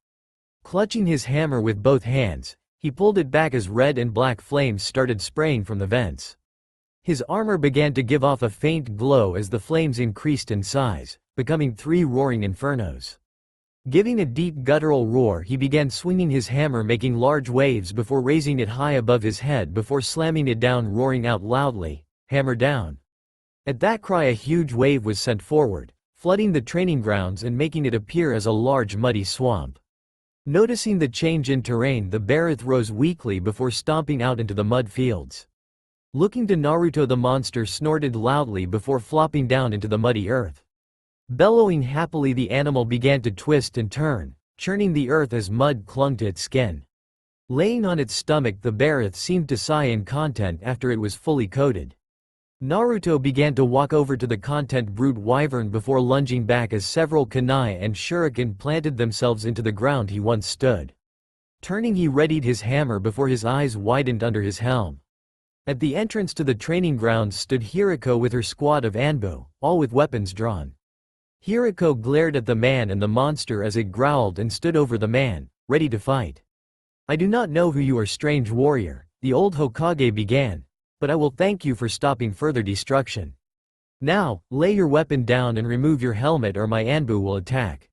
Clutching his hammer with both hands, he pulled it back as red and black flames started spraying from the vents. His armor began to give off a faint glow as the flames increased in size, becoming 3 roaring infernos. Giving a deep guttural roar, he began swinging his hammer, making large waves before raising it high above his head before slamming it down, roaring out loudly, "Hammer down!" At that cry, a huge wave was sent forward, flooding the training grounds and making it appear as a large muddy swamp. Noticing the change in terrain, the Barith rose weakly before stomping out into the mud fields. Looking to Naruto, the monster snorted loudly before flopping down into the muddy earth. Bellowing happily, the animal began to twist and turn, churning the earth as mud clung to its skin. Laying on its stomach, the Barith seemed to sigh in content after it was fully coated. Naruto began to walk over to the content brute wyvern before lunging back as several kunai and shuriken planted themselves into the ground he once stood. Turning, he readied his hammer before his eyes widened under his helm. At the entrance to the training grounds stood Hiriko with her squad of Anbu, all with weapons drawn. Hiriko glared at the man and the monster as it growled and stood over the man, ready to fight. "I do not know who you are, strange warrior," the old Hokage began, "but I will thank you for stopping further destruction. Now, lay your weapon down and remove your helmet or my Anbu will attack."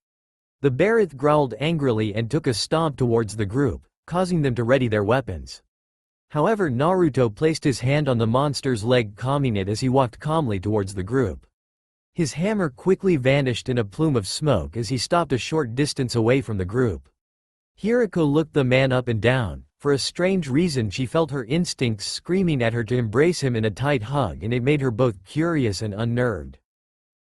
The Barith growled angrily and took a stomp towards the group, causing them to ready their weapons. However, Naruto placed his hand on the monster's leg, calming it as he walked calmly towards the group. His hammer quickly vanished in a plume of smoke as he stopped a short distance away from the group. Hiriko looked the man up and down. For a strange reason, she felt her instincts screaming at her to embrace him in a tight hug, and it made her both curious and unnerved.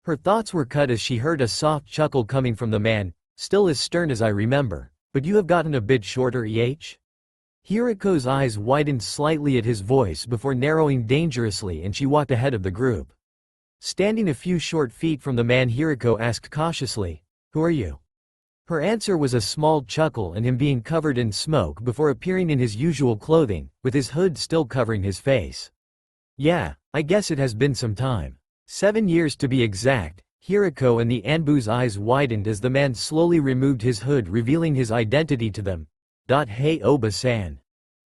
Her thoughts were cut as she heard a soft chuckle coming from the man, "Still as stern as I remember, but you have gotten a bit shorter, Hiriko's eyes widened slightly at his voice before narrowing dangerously, and she walked ahead of the group. Standing a few short feet from the man, Hiriko asked cautiously, "Who are you?" Her answer was a small chuckle and him being covered in smoke before appearing in his usual clothing, with his hood still covering his face. "Yeah, I guess it has been some time. 7 years to be exact." Hiriko and the Anbu's eyes widened as the man slowly removed his hood, revealing his identity to them. "Hey Oba-san.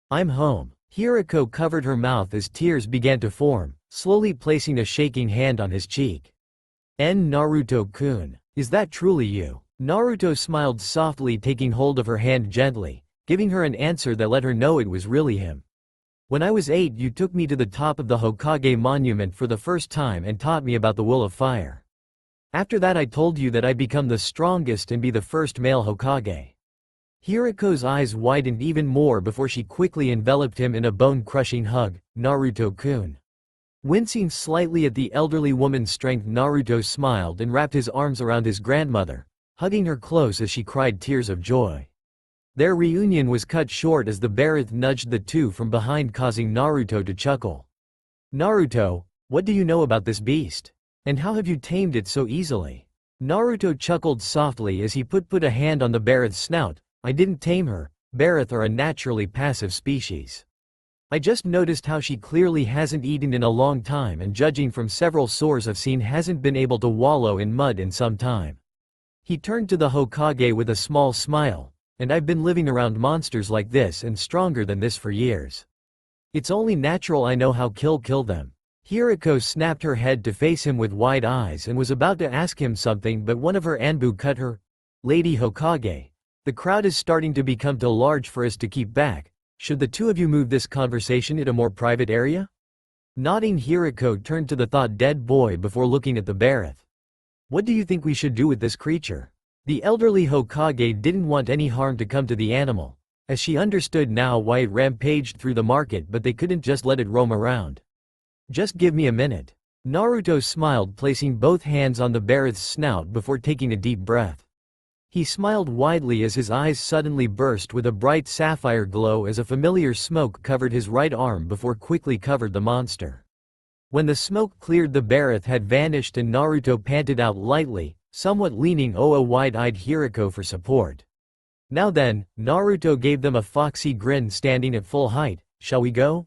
I'm home." Hiriko covered her mouth as tears began to form, slowly placing a shaking hand on his cheek. Naruto-kun, is that truly you?" Naruto smiled softly, taking hold of her hand gently, giving her an answer that let her know it was really him. "When I was 8, you took me to the top of the Hokage monument for the first time and taught me about the will of fire. After that I told you that I'd become the strongest and be the first male Hokage." Hiriko's eyes widened even more before she quickly enveloped him in a bone-crushing hug. "Naruto-kun." Wincing slightly at the elderly woman's strength, Naruto smiled and wrapped his arms around his grandmother, hugging her close as she cried tears of joy. Their reunion was cut short as the Barith nudged the two from behind, causing Naruto to chuckle. "Naruto, what do you know about this beast? And how have you tamed it so easily?" Naruto chuckled softly as he put a hand on the Barith's snout. "I didn't tame her. Barith are a naturally passive species. I just noticed how she clearly hasn't eaten in a long time, and judging from several sores I've seen, hasn't been able to wallow in mud in some time." He turned to the Hokage with a small smile, "And I've been living around monsters like this and stronger than this for years. It's only natural I know how kill them." Hiriko snapped her head to face him with wide eyes and was about to ask him something, but one of her Anbu cut her. "Lady Hokage, the crowd is starting to become too large for us to keep back. Should the two of you move this conversation in a more private area?" Nodding, Hiriko turned to the thought-dead boy before looking at the Barith. "What do you think we should do with this creature?" The elderly Hokage didn't want any harm to come to the animal, as she understood now why it rampaged through the market, but they couldn't just let it roam around. "Just give me a minute." Naruto smiled, placing both hands on the Barith's snout before taking a deep breath. He smiled widely as his eyes suddenly burst with a bright sapphire glow as a familiar smoke covered his right arm before quickly covered the monster. When the smoke cleared, the Barith had vanished and Naruto panted out lightly, somewhat leaning a wide-eyed Hiriko for support. "Now then," Naruto gave them a foxy grin standing at full height, "shall we go?"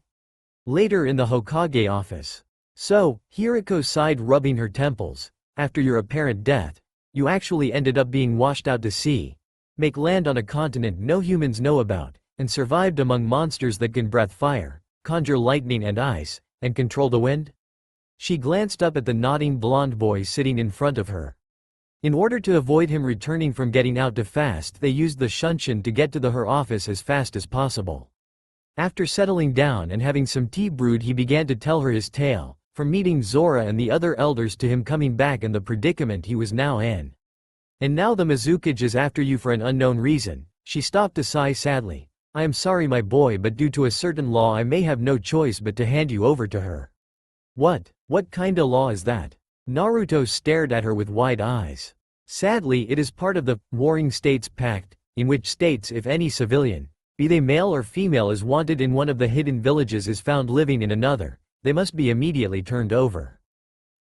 Later in the Hokage office. "So," Hiriko sighed, rubbing her temples, "after your apparent death, you actually ended up being washed out to sea, make land on a continent no humans know about, and survived among monsters that can breathe fire, conjure lightning and ice, and control the wind?" She glanced up at the nodding blonde boy sitting in front of her. In order to avoid him returning from getting out too fast, they used the shunshin to get to her office as fast as possible. After settling down and having some tea brewed, he began to tell her his tale. from meeting Zora and the other elders to him coming back and the predicament he was now in. And now the Mizukage is after you for an unknown reason. She stopped to sigh sadly. I am sorry my boy, but due to a certain law I may have no choice but to hand you over to her. What kinda law is that? Naruto stared at her with wide eyes. Sadly, it is part of the Warring States Pact, in which states if any civilian, be they male or female, is wanted in one of the hidden villages is found living in another, they must be immediately turned over.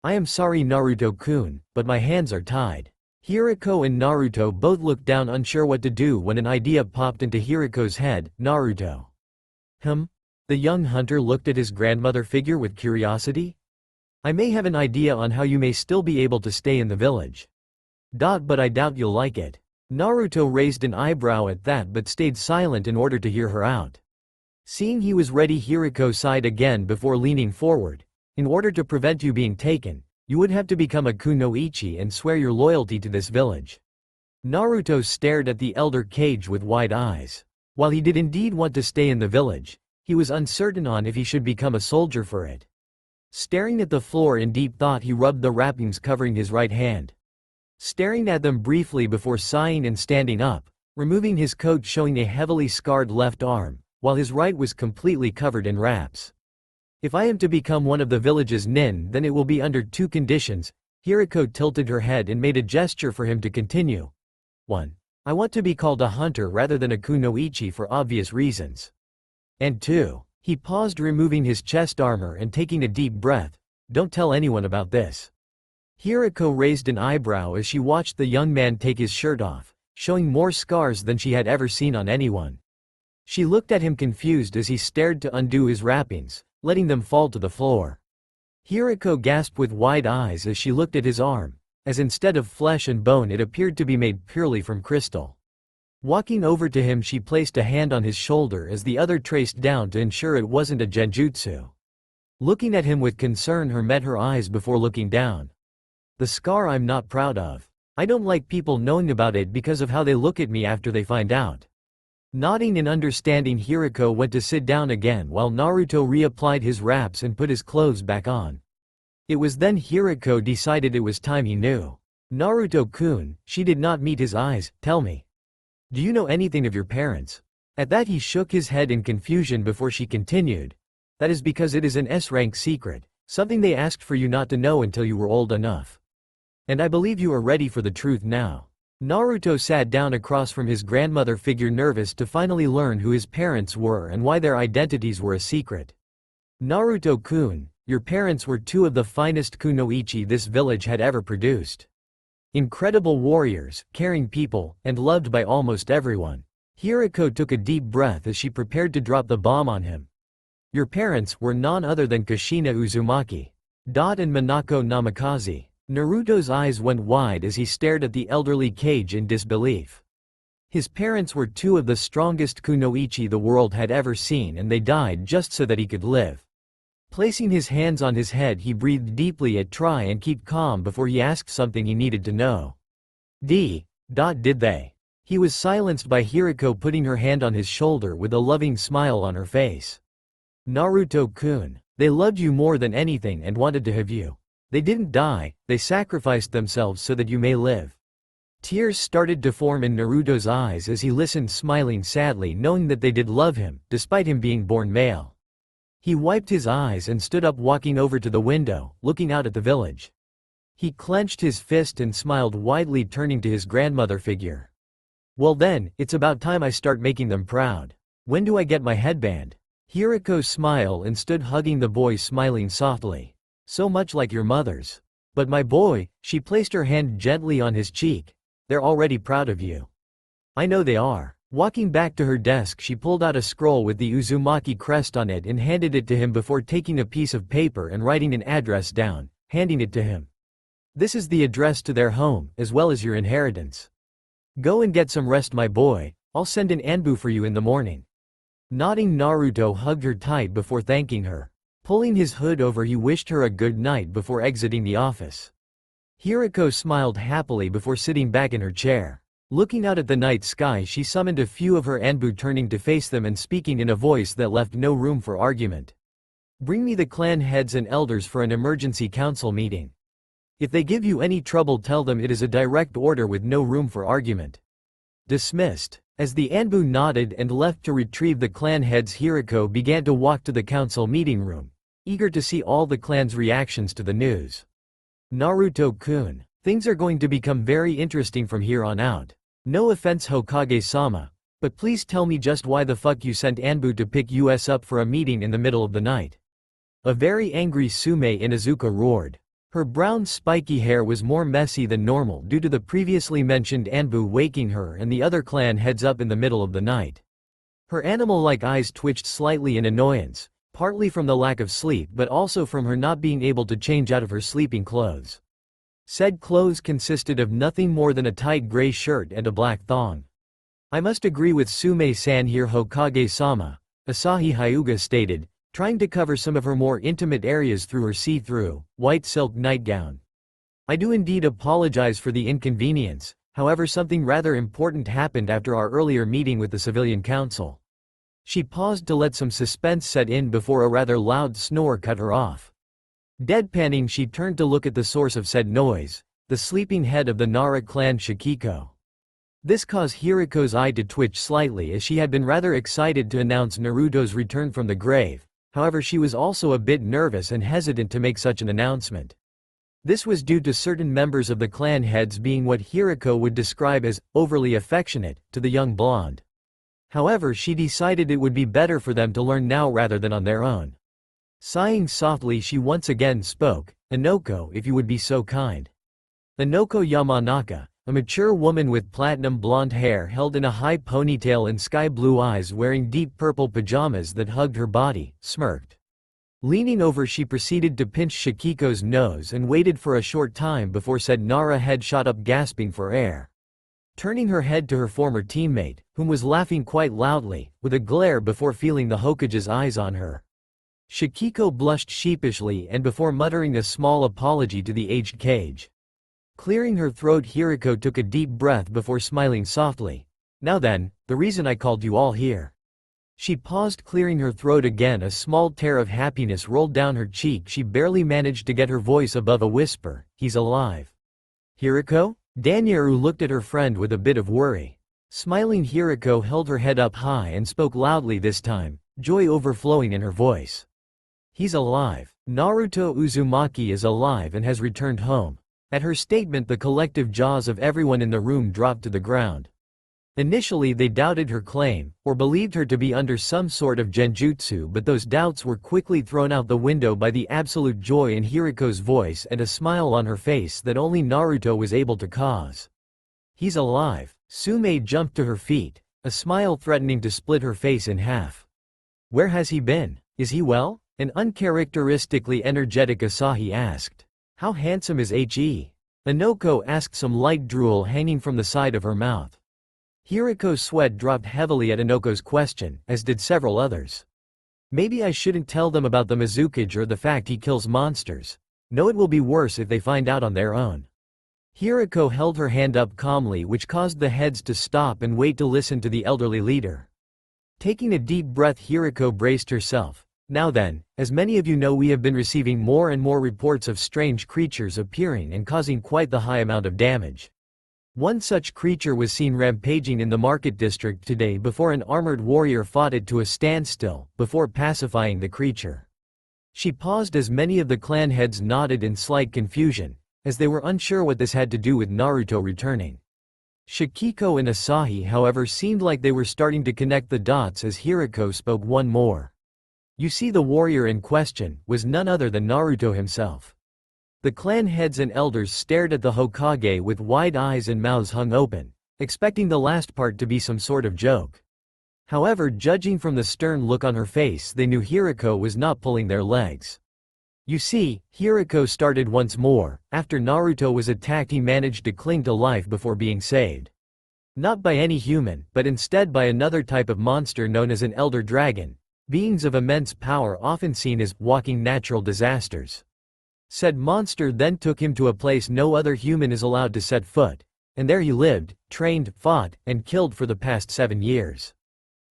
I am sorry Naruto-kun, but my hands are tied. Hiriko and Naruto both looked down unsure what to do when an idea popped into Hiriko's head. Naruto. The young hunter looked at his grandmother figure with curiosity. I may have an idea on how you may still be able to stay in the village. But I doubt you'll like it. Naruto raised an eyebrow at that but stayed silent in order to hear her out. Seeing he was ready, Hiriko sighed again before leaning forward. In order to prevent you being taken, you would have to become a kunoichi and swear your loyalty to this village. Naruto stared at the elder Kage with wide eyes. While he did indeed want to stay in the village, he was uncertain on if he should become a soldier for it. Staring at the floor in deep thought, he rubbed the wrappings covering his right hand. Staring at them briefly before sighing and standing up, removing his coat showing a heavily scarred left arm, while his right was completely covered in wraps. If I am to become one of the village's nin, then it will be under two conditions. Hiriko tilted her head and made a gesture for him to continue. 1. I want to be called a hunter rather than a kunoichi for obvious reasons. And 2. He paused, removing his chest armor and taking a deep breath. Don't tell anyone about this. Hiriko raised an eyebrow as she watched the young man take his shirt off, showing more scars than she had ever seen on anyone. She looked at him confused as he stared to undo his wrappings, letting them fall to the floor. Hiriko gasped with wide eyes as she looked at his arm, as instead of flesh and bone it appeared to be made purely from crystal. Walking over to him, she placed a hand on his shoulder as the other traced down to ensure it wasn't a genjutsu. Looking at him with concern, her met her eyes before looking down. The scar I'm not proud of. I don't like people knowing about it because of how they look at me after they find out. Nodding in understanding, Hiriko went to sit down again while Naruto reapplied his wraps and put his clothes back on. It was then Hiriko decided it was time he knew. Naruto-kun, she did not meet his eyes. Tell me. Do you know anything of your parents? At that he shook his head in confusion before she continued. That is because it is an S-rank secret, something they asked for you not to know until you were old enough. And I believe you are ready for the truth now. Naruto sat down across from his grandmother figure, nervous to finally learn who his parents were and why their identities were a secret. Naruto-kun, your parents were two of the finest kunoichi this village had ever produced. Incredible warriors, caring people, and loved by almost everyone. Hiriko took a deep breath as she prepared to drop the bomb on him. Your parents were none other than Kushina Uzumaki. And Minako Namikaze. Naruto's eyes went wide as he stared at the elderly Kage in disbelief. His parents were two of the strongest kunoichi the world had ever seen, and they died just so that he could live. Placing his hands on his head, he breathed deeply to try and keep calm before he asked something he needed to know. Did they? He was silenced by Hiriko putting her hand on his shoulder with a loving smile on her face. Naruto-kun, they loved you more than anything and wanted to have you. They didn't die, they sacrificed themselves so that you may live. Tears started to form in Naruto's eyes as he listened, smiling sadly, knowing that they did love him, despite him being born male. He wiped his eyes and stood up, walking over to the window, looking out at the village. He clenched his fist and smiled widely, turning to his grandmother figure. Well then, it's about time I start making them proud. When do I get my headband? Hiriko smiled and stood hugging the boy, smiling softly. So much like your mother's. But my boy, she placed her hand gently on his cheek. They're already proud of you. I know they are. Walking back to her desk, she pulled out a scroll with the Uzumaki crest on it and handed it to him before taking a piece of paper and writing an address down, handing it to him. This is the address to their home, as well as your inheritance. Go and get some rest, my boy. I'll send an anbu for you in the morning. Nodding, Naruto hugged her tight before thanking her. Pulling his hood over, he wished her a good night before exiting the office. Hiriko smiled happily before sitting back in her chair. Looking out at the night sky, she summoned a few of her anbu, turning to face them and speaking in a voice that left no room for argument. Bring me the clan heads and elders for an emergency council meeting. If they give you any trouble, tell them it is a direct order with no room for argument. Dismissed. As the Anbu nodded and left to retrieve the clan heads, Hiriko began to walk to the council meeting room, eager to see all the clan's reactions to the news. Naruto-kun, things are going to become very interesting from here on out. No offense, Hokage-sama, but please tell me just why the fuck you sent Anbu to pick us up for a meeting in the middle of the night. A very angry Sume Inuzuka roared. Her brown spiky hair was more messy than normal due to the previously mentioned Anbu waking her and the other clan heads up in the middle of the night. Her animal-like eyes twitched slightly in annoyance, partly from the lack of sleep but also from her not being able to change out of her sleeping clothes. Said clothes consisted of nothing more than a tight gray shirt and a black thong. I must agree with Sume-san here, Hokage-sama, Asahi Hyuga stated, trying to cover some of her more intimate areas through her see-through, white silk nightgown. I do indeed apologize for the inconvenience, however something rather important happened after our earlier meeting with the civilian council. She paused to let some suspense set in before a rather loud snore cut her off. Deadpanning, she turned to look at the source of said noise, the sleeping head of the Nara clan, Shikiko. This caused Hiriko's eye to twitch slightly as she had been rather excited to announce Naruto's return from the grave. However, she was also a bit nervous and hesitant to make such an announcement. This was due to certain members of the clan heads being what Hiriko would describe as overly affectionate to the young blonde. However, she decided it would be better for them to learn now rather than on their own. Sighing softly, she once again spoke, "Inoko, if you would be so kind." Inoko Yamanaka, a mature woman with platinum blonde hair held in a high ponytail and sky-blue eyes, wearing deep purple pajamas that hugged her body, smirked. Leaning over, she proceeded to pinch Shikiko's nose and waited for a short time before said Nara head shot up, gasping for air. Turning her head to her former teammate, whom was laughing quite loudly, with a glare before feeling the Hokage's eyes on her. Shikiko blushed sheepishly and before muttering a small apology to the aged Kage. Clearing her throat, Hiriko took a deep breath before smiling softly. "Now then, the reason I called you all here." She paused, clearing her throat again. A small tear of happiness rolled down her cheek. She barely managed to get her voice above a whisper. "He's alive." "Hiriko?" Danyaru looked at her friend with a bit of worry. Smiling, Hiriko held her head up high and spoke loudly this time, joy overflowing in her voice. "He's alive. Naruto Uzumaki is alive and has returned home." At her statement, the collective jaws of everyone in the room dropped to the ground. Initially they doubted her claim, or believed her to be under some sort of genjutsu, but those doubts were quickly thrown out the window by the absolute joy in Hiriko's voice and a smile on her face that only Naruto was able to cause. "He's alive." Sume jumped to her feet, a smile threatening to split her face in half. "Where has he been? Is he well?" an uncharacteristically energetic Asahi asked. "How handsome is He?" Inoko asked, some light drool hanging from the side of her mouth. Hiriko's sweat dropped heavily at Inoko's question, as did several others. "Maybe I shouldn't tell them about the Mizukage or the fact he kills monsters. No, it will be worse if they find out on their own." Hiriko held her hand up calmly, which caused the heads to stop and wait to listen to the elderly leader. Taking a deep breath, Hiriko braced herself. "Now then, as many of you know, we have been receiving more and more reports of strange creatures appearing and causing quite the high amount of damage. One such creature was seen rampaging in the market district today before an armored warrior fought it to a standstill, before pacifying the creature." She paused as many of the clan heads nodded in slight confusion, as they were unsure what this had to do with Naruto returning. Shikiko and Asahi, however, seemed like they were starting to connect the dots as Hiriko spoke one more. "You see, the warrior in question was none other than Naruto himself." The clan heads and elders stared at the Hokage with wide eyes and mouths hung open, expecting the last part to be some sort of joke. However, judging from the stern look on her face, they knew Hiriko was not pulling their legs. "You see," Hiriko started once more, "after Naruto was attacked, he managed to cling to life before being saved. Not by any human, but instead by another type of monster known as an elder dragon. Beings of immense power, often seen as walking natural disasters. Said monster then took him to a place no other human is allowed to set foot, and there he lived, trained, fought, and killed for the past 7 years."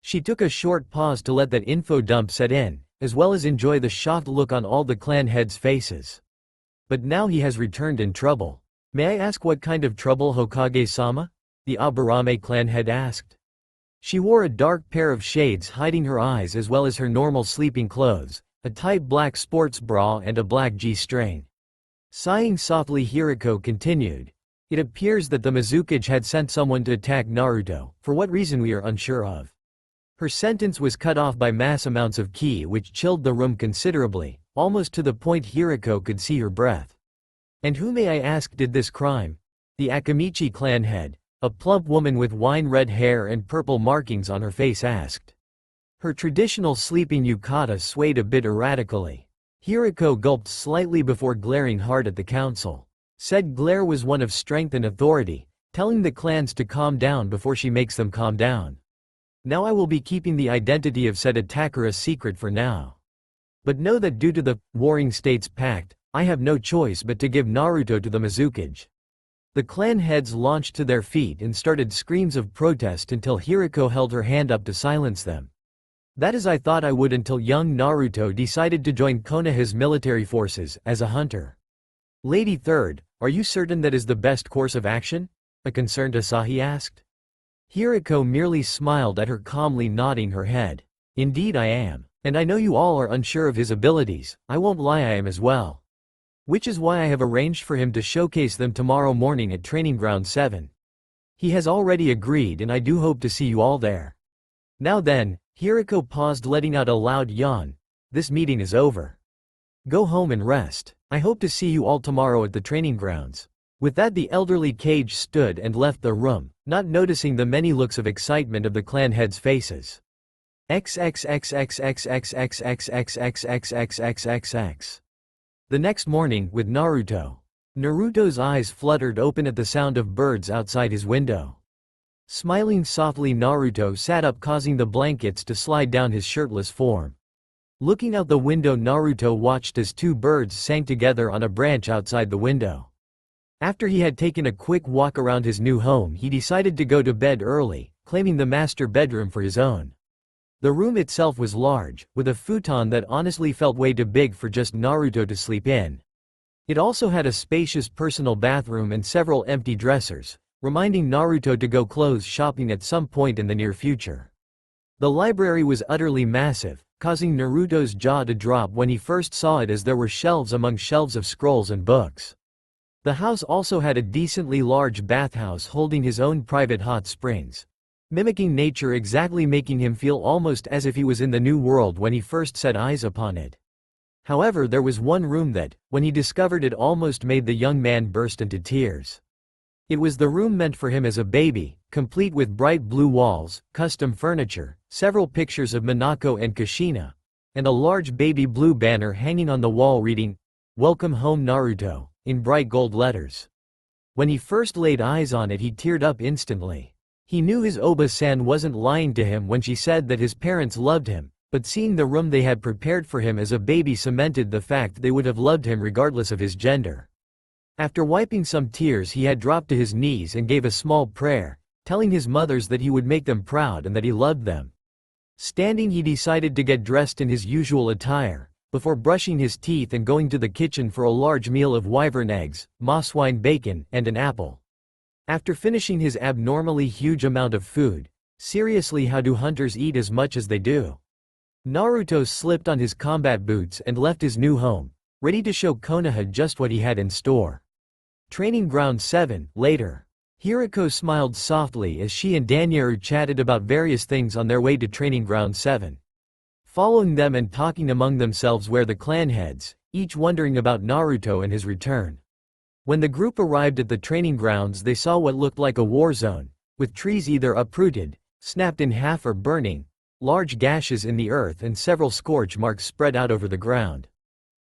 She took a short pause to let that info dump set in, as well as enjoy the shocked look on all the clan heads' faces. But now he has returned in trouble. May I ask what kind of trouble, Hokage-sama? The Aburame clan head asked. She wore a dark pair of shades hiding her eyes as well as her normal sleeping clothes, a tight black sports bra and a black G-string. Sighing softly, Hiriko continued. It appears that the Mizukage had sent someone to attack Naruto, for what reason we are unsure of. Her sentence was cut off by mass amounts of ki which chilled the room considerably, almost to the point Hiriko could see her breath. And who, may I ask, did this crime? The Akamichi clan head, a plump woman with wine-red hair and purple markings on her face, asked. Her traditional sleeping yukata swayed a bit erratically. Hiriko gulped slightly before glaring hard at the council. Said glare was one of strength and authority, telling the clans to calm down before she makes them calm down. Now I will be keeping the identity of said attacker a secret for now. But know that due to the Warring States Pact, I have no choice but to give Naruto to the Mizukage. The clan heads launched to their feet and started screams of protest until Hiriko held her hand up to silence them. That is, I thought I would, until young Naruto decided to join Konoha's military forces as a hunter. Lady Third, are you certain that is the best course of action? A concerned Asahi asked. Hiriko merely smiled at her, calmly nodding her head. Indeed I am. And I know you all are unsure of his abilities, I won't lie, I am as well. Which is why I have arranged for him to showcase them tomorrow morning at Training Ground 7. He has already agreed and I do hope to see you all there. Now then, Hiriko paused, letting out a loud yawn. This meeting is over. Go home and rest. I hope to see you all tomorrow at the training grounds. With that, the elderly Kage stood and left the room, not noticing the many looks of excitement of the clan heads' faces. XXXXXXXXXXXXXXXXX. The next morning, with Naruto. Naruto's eyes fluttered open at the sound of birds outside his window. Smiling softly, Naruto sat up, causing the blankets to slide down his shirtless form. Looking out the window, Naruto watched as two birds sang together on a branch outside the window. After he had taken a quick walk around his new home, he decided to go to bed early, claiming the master bedroom for his own. The room itself was large, with a futon that honestly felt way too big for just Naruto to sleep in. It also had a spacious personal bathroom and several empty dressers, reminding Naruto to go clothes shopping at some point in the near future. The library was utterly massive, causing Naruto's jaw to drop when he first saw it, as there were shelves among shelves of scrolls and books. The house also had a decently large bathhouse holding his own private hot springs, mimicking nature exactly, making him feel almost as if he was in the new world when he first set eyes upon it. However, there was one room that, when he discovered it, almost made the young man burst into tears. It was the room meant for him as a baby, complete with bright blue walls, custom furniture, several pictures of Minako and Kushina, and a large baby blue banner hanging on the wall reading, "Welcome Home Naruto," in bright gold letters. When he first laid eyes on it, he teared up instantly. He knew his Oba-san wasn't lying to him when she said that his parents loved him, but seeing the room they had prepared for him as a baby cemented the fact they would have loved him regardless of his gender. After wiping some tears, he had dropped to his knees and gave a small prayer, telling his mothers that he would make them proud and that he loved them. Standing, he decided to get dressed in his usual attire, before brushing his teeth and going to the kitchen for a large meal of wyvern eggs, mosswine bacon, and an apple. After finishing his abnormally huge amount of food, seriously, how do hunters eat as much as they do? Naruto slipped on his combat boots and left his new home, ready to show Konoha just what he had in store. Training Ground 7, later. Hiriko smiled softly as she and Danyaru chatted about various things on their way to Training Ground 7. Following them and talking among themselves were the clan heads, each wondering about Naruto and his return. When the group arrived at the training grounds, they saw what looked like a war zone, with trees either uprooted, snapped in half, or burning, large gashes in the earth and several scorch marks spread out over the ground.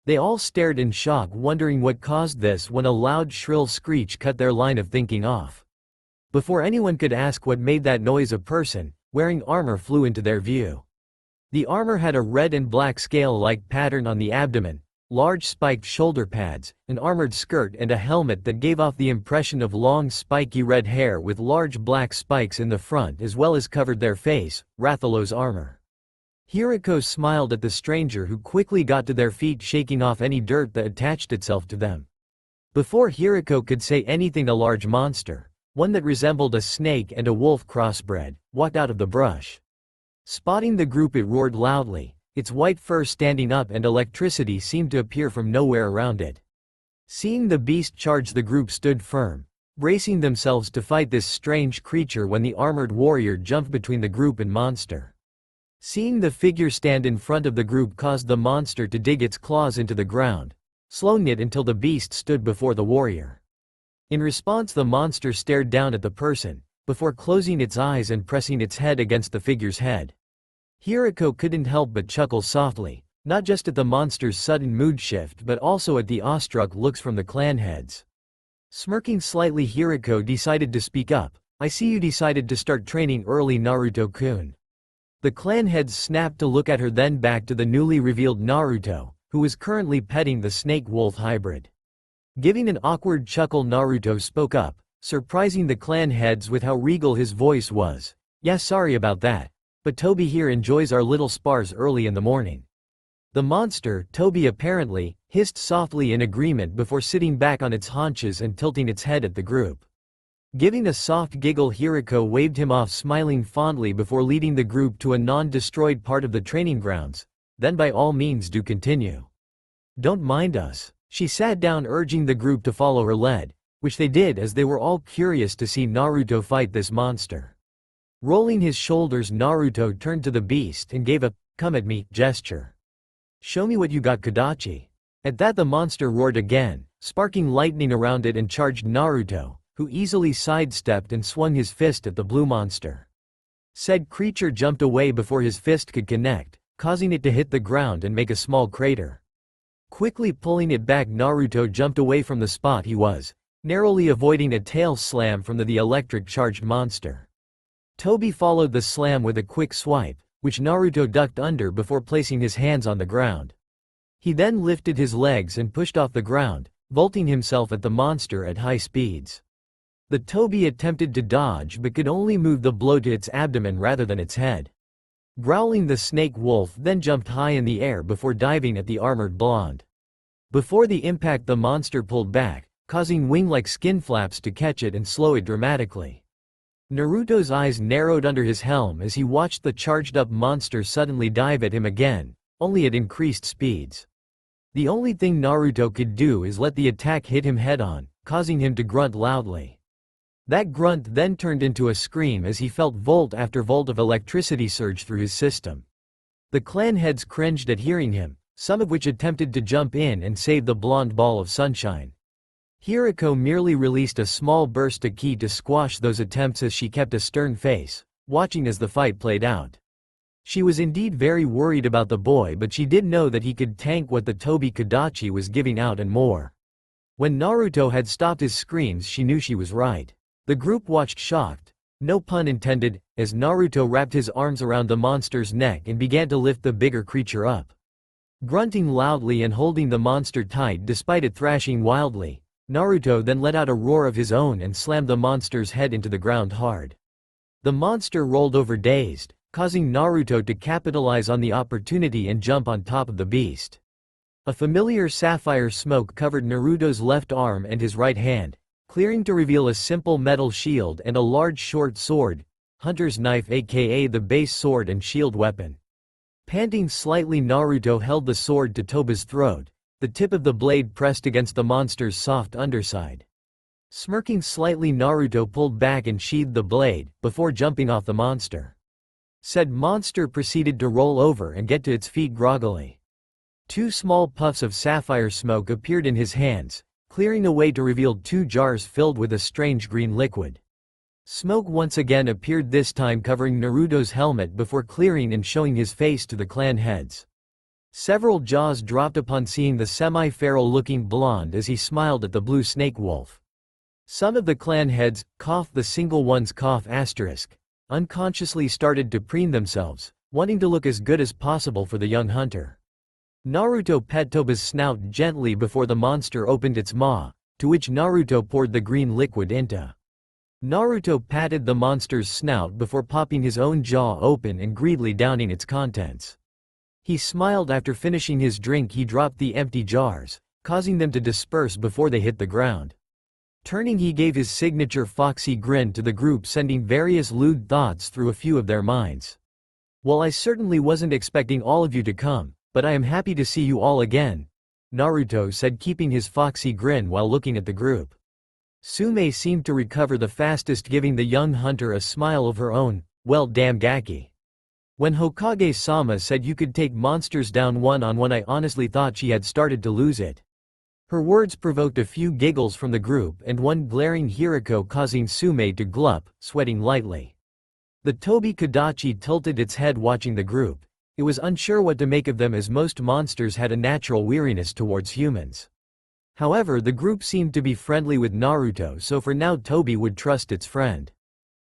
They all stared in shock, wondering what caused this, when a loud shrill screech cut their line of thinking off. Before anyone could ask what made that noise, a person, wearing armor, flew into their view. The armor had a red and black scale-like pattern on the abdomen, large spiked shoulder pads, an armored skirt, and a helmet that gave off the impression of long spiky red hair with large black spikes in the front, as well as covered their face. Rathalos armor. Hiriko smiled at the stranger who quickly got to their feet, shaking off any dirt that attached itself to them. Before Hiriko could say anything, a large monster, one that resembled a snake and a wolf crossbred, walked out of the brush. Spotting the group, it roared loudly, its white fur standing up, and electricity seemed to appear from nowhere around it. Seeing the beast charge, the group stood firm, bracing themselves to fight this strange creature when the armored warrior jumped between the group and monster. Seeing the figure stand in front of the group caused the monster to dig its claws into the ground, slowing it until the beast stood before the warrior. In response, the monster stared down at the person, before closing its eyes and pressing its head against the figure's head. Hiriko couldn't help but chuckle softly, not just at the monster's sudden mood shift but also at the awestruck looks from the clan heads. Smirking slightly, Hiriko decided to speak up. "I see you decided to start training early, Naruto-kun." The clan heads snapped to look at her, then back to the newly revealed Naruto, who was currently petting the snake-wolf hybrid. Giving an awkward chuckle, Naruto spoke up, surprising the clan heads with how regal his voice was. "Yeah, sorry about that. But Toby here enjoys our little spars early in the morning." The monster, Toby apparently, hissed softly in agreement before sitting back on its haunches and tilting its head at the group. Giving a soft giggle, Hiriko waved him off, smiling fondly before leading the group to a non-destroyed part of the training grounds. "Then by all means do continue. Don't mind us." She sat down, urging the group to follow her lead, which they did as they were all curious to see Naruto fight this monster. Rolling his shoulders, Naruto turned to the beast and gave a "come at me" gesture. "Show me what you got, Kodachi." At that, the monster roared again, sparking lightning around it, and charged Naruto, who easily sidestepped and swung his fist at the blue monster. Said creature jumped away before his fist could connect, causing it to hit the ground and make a small crater. Quickly pulling it back, Naruto jumped away from the spot he was, narrowly avoiding a tail slam from the electric-charged monster. Toby followed the slam with a quick swipe, which Naruto ducked under before placing his hands on the ground. He then lifted his legs and pushed off the ground, vaulting himself at the monster at high speeds. The Toby attempted to dodge but could only move the blow to its abdomen rather than its head. Growling, the snake wolf then jumped high in the air before diving at the armored blonde. Before the impact, the monster pulled back, causing wing-like skin flaps to catch it and slow it dramatically. Naruto's eyes narrowed under his helm as he watched the charged-up monster suddenly dive at him again, only at increased speeds. The only thing Naruto could do is let the attack hit him head-on, causing him to grunt loudly. That grunt then turned into a scream as he felt volt after volt of electricity surge through his system. The clan heads cringed at hearing him, some of which attempted to jump in and save the blonde ball of sunshine. Hiriko merely released a small burst of ki to squash those attempts as she kept a stern face, watching as the fight played out. She was indeed very worried about the boy, but she did know that he could tank what the Toby Kodachi was giving out and more. When Naruto had stopped his screams, she knew she was right. The group watched shocked, no pun intended, as Naruto wrapped his arms around the monster's neck and began to lift the bigger creature up. Grunting loudly and holding the monster tight despite it thrashing wildly, Naruto then let out a roar of his own and slammed the monster's head into the ground hard. The monster rolled over dazed, causing Naruto to capitalize on the opportunity and jump on top of the beast. A familiar sapphire smoke covered Naruto's left arm and his right hand, clearing to reveal a simple metal shield and a large short sword, hunter's knife aka the base sword and shield weapon. Panting slightly, Naruto held the sword to Toba's throat, the tip of the blade pressed against the monster's soft underside. Smirking slightly, Naruto pulled back and sheathed the blade, before jumping off the monster. Said monster proceeded to roll over and get to its feet groggily. Two small puffs of sapphire smoke appeared in his hands, clearing a way to reveal two jars filled with a strange green liquid. Smoke once again appeared, this time covering Naruto's helmet before clearing and showing his face to the clan heads. Several jaws dropped upon seeing the semi-feral looking blonde as he smiled at the blue snake wolf. Some of the clan heads, the single ones unconsciously started to preen themselves, wanting to look as good as possible for the young hunter. Naruto pet Toba's snout gently before the monster opened its maw, to which Naruto poured the green liquid into. Naruto patted the monster's snout before popping his own jaw open and greedily downing its contents. He smiled. After finishing his drink, he dropped the empty jars, causing them to disperse before they hit the ground. Turning, he gave his signature foxy grin to the group, sending various lewd thoughts through a few of their minds. "Well, I certainly wasn't expecting all of you to come, but I am happy to see you all again," Naruto said, keeping his foxy grin while looking at the group. Sume seemed to recover the fastest, giving the young hunter a smile of her own. "Well, damn Gaki. When Hokage-sama said you could take monsters down one-on-one, I honestly thought she had started to lose it." Her words provoked a few giggles from the group and one glaring Hiriko, causing Sume to gulp, sweating lightly. The Tobi Kadachi tilted its head watching the group. It was unsure what to make of them, as most monsters had a natural weariness towards humans. However, the group seemed to be friendly with Naruto, so for now Tobi would trust its friend.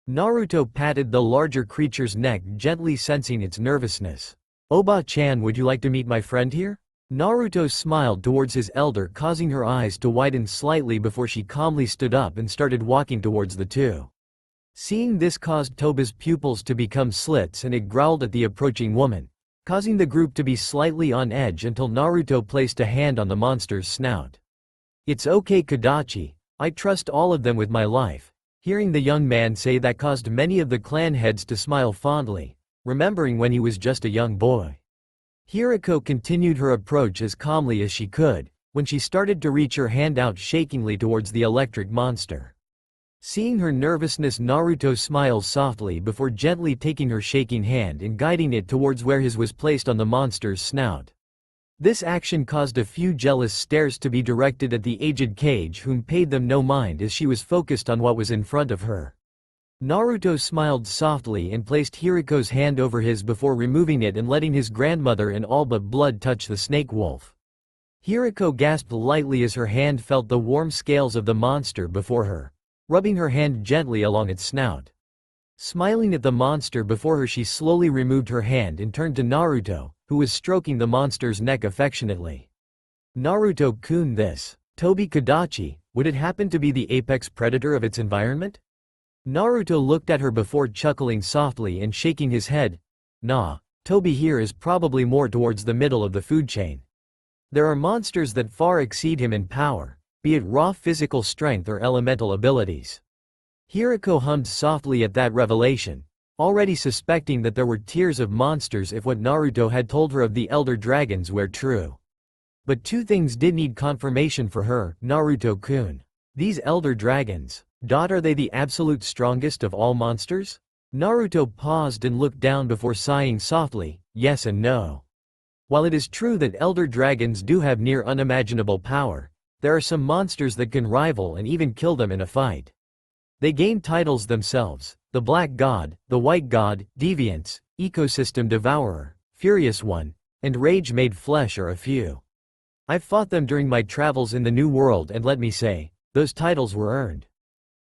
Naruto patted the larger creature's neck, gently sensing its nervousness. "Oba-chan, would you like to meet my friend here?" Naruto smiled towards his elder, causing her eyes to widen slightly before she calmly stood up and started walking towards the two. Seeing this caused Toba's pupils to become slits and it growled at the approaching woman, causing the group to be slightly on edge until Naruto placed a hand on the monster's snout. "It's okay, Kadachi, I trust all of them with my life." Hearing the young man say that caused many of the clan heads to smile fondly, remembering when he was just a young boy. Hiriko continued her approach as calmly as she could, when she started to reach her hand out shakingly towards the electric monster. Seeing her nervousness, Naruto smiled softly before gently taking her shaking hand and guiding it towards where his was placed on the monster's snout. This action caused a few jealous stares to be directed at the aged Kage, whom paid them no mind as she was focused on what was in front of her. Naruto smiled softly and placed Hiriko's hand over his before removing it and letting his grandmother and all but blood touch the snake wolf. Hiriko gasped lightly as her hand felt the warm scales of the monster before her, rubbing her hand gently along its snout. Smiling at the monster before her, she slowly removed her hand and turned to Naruto, who was stroking the monster's neck affectionately. "Naruto-kun, this Tobi Kadachi, would it happen to be the apex predator of its environment?" Naruto looked at her before chuckling softly and shaking his head. "Nah, Tobi here is probably more towards the middle of the food chain. There are monsters that far exceed him in power, be it raw physical strength or elemental abilities." Hiriko hummed softly at that revelation, already suspecting that there were tiers of monsters if what Naruto had told her of the elder dragons were true. But two things did need confirmation for her. "Naruto-kun, these elder dragons, are they the absolute strongest of all monsters?" Naruto paused and looked down before sighing softly. "Yes and no. While it is true that elder dragons do have near unimaginable power, there are some monsters that can rival and even kill them in a fight. They gain titles themselves: the Black God, the White God, Deviants, Ecosystem Devourer, Furious One, and Rage Made Flesh are a few. I've fought them during my travels in the New World, and let me say, those titles were earned.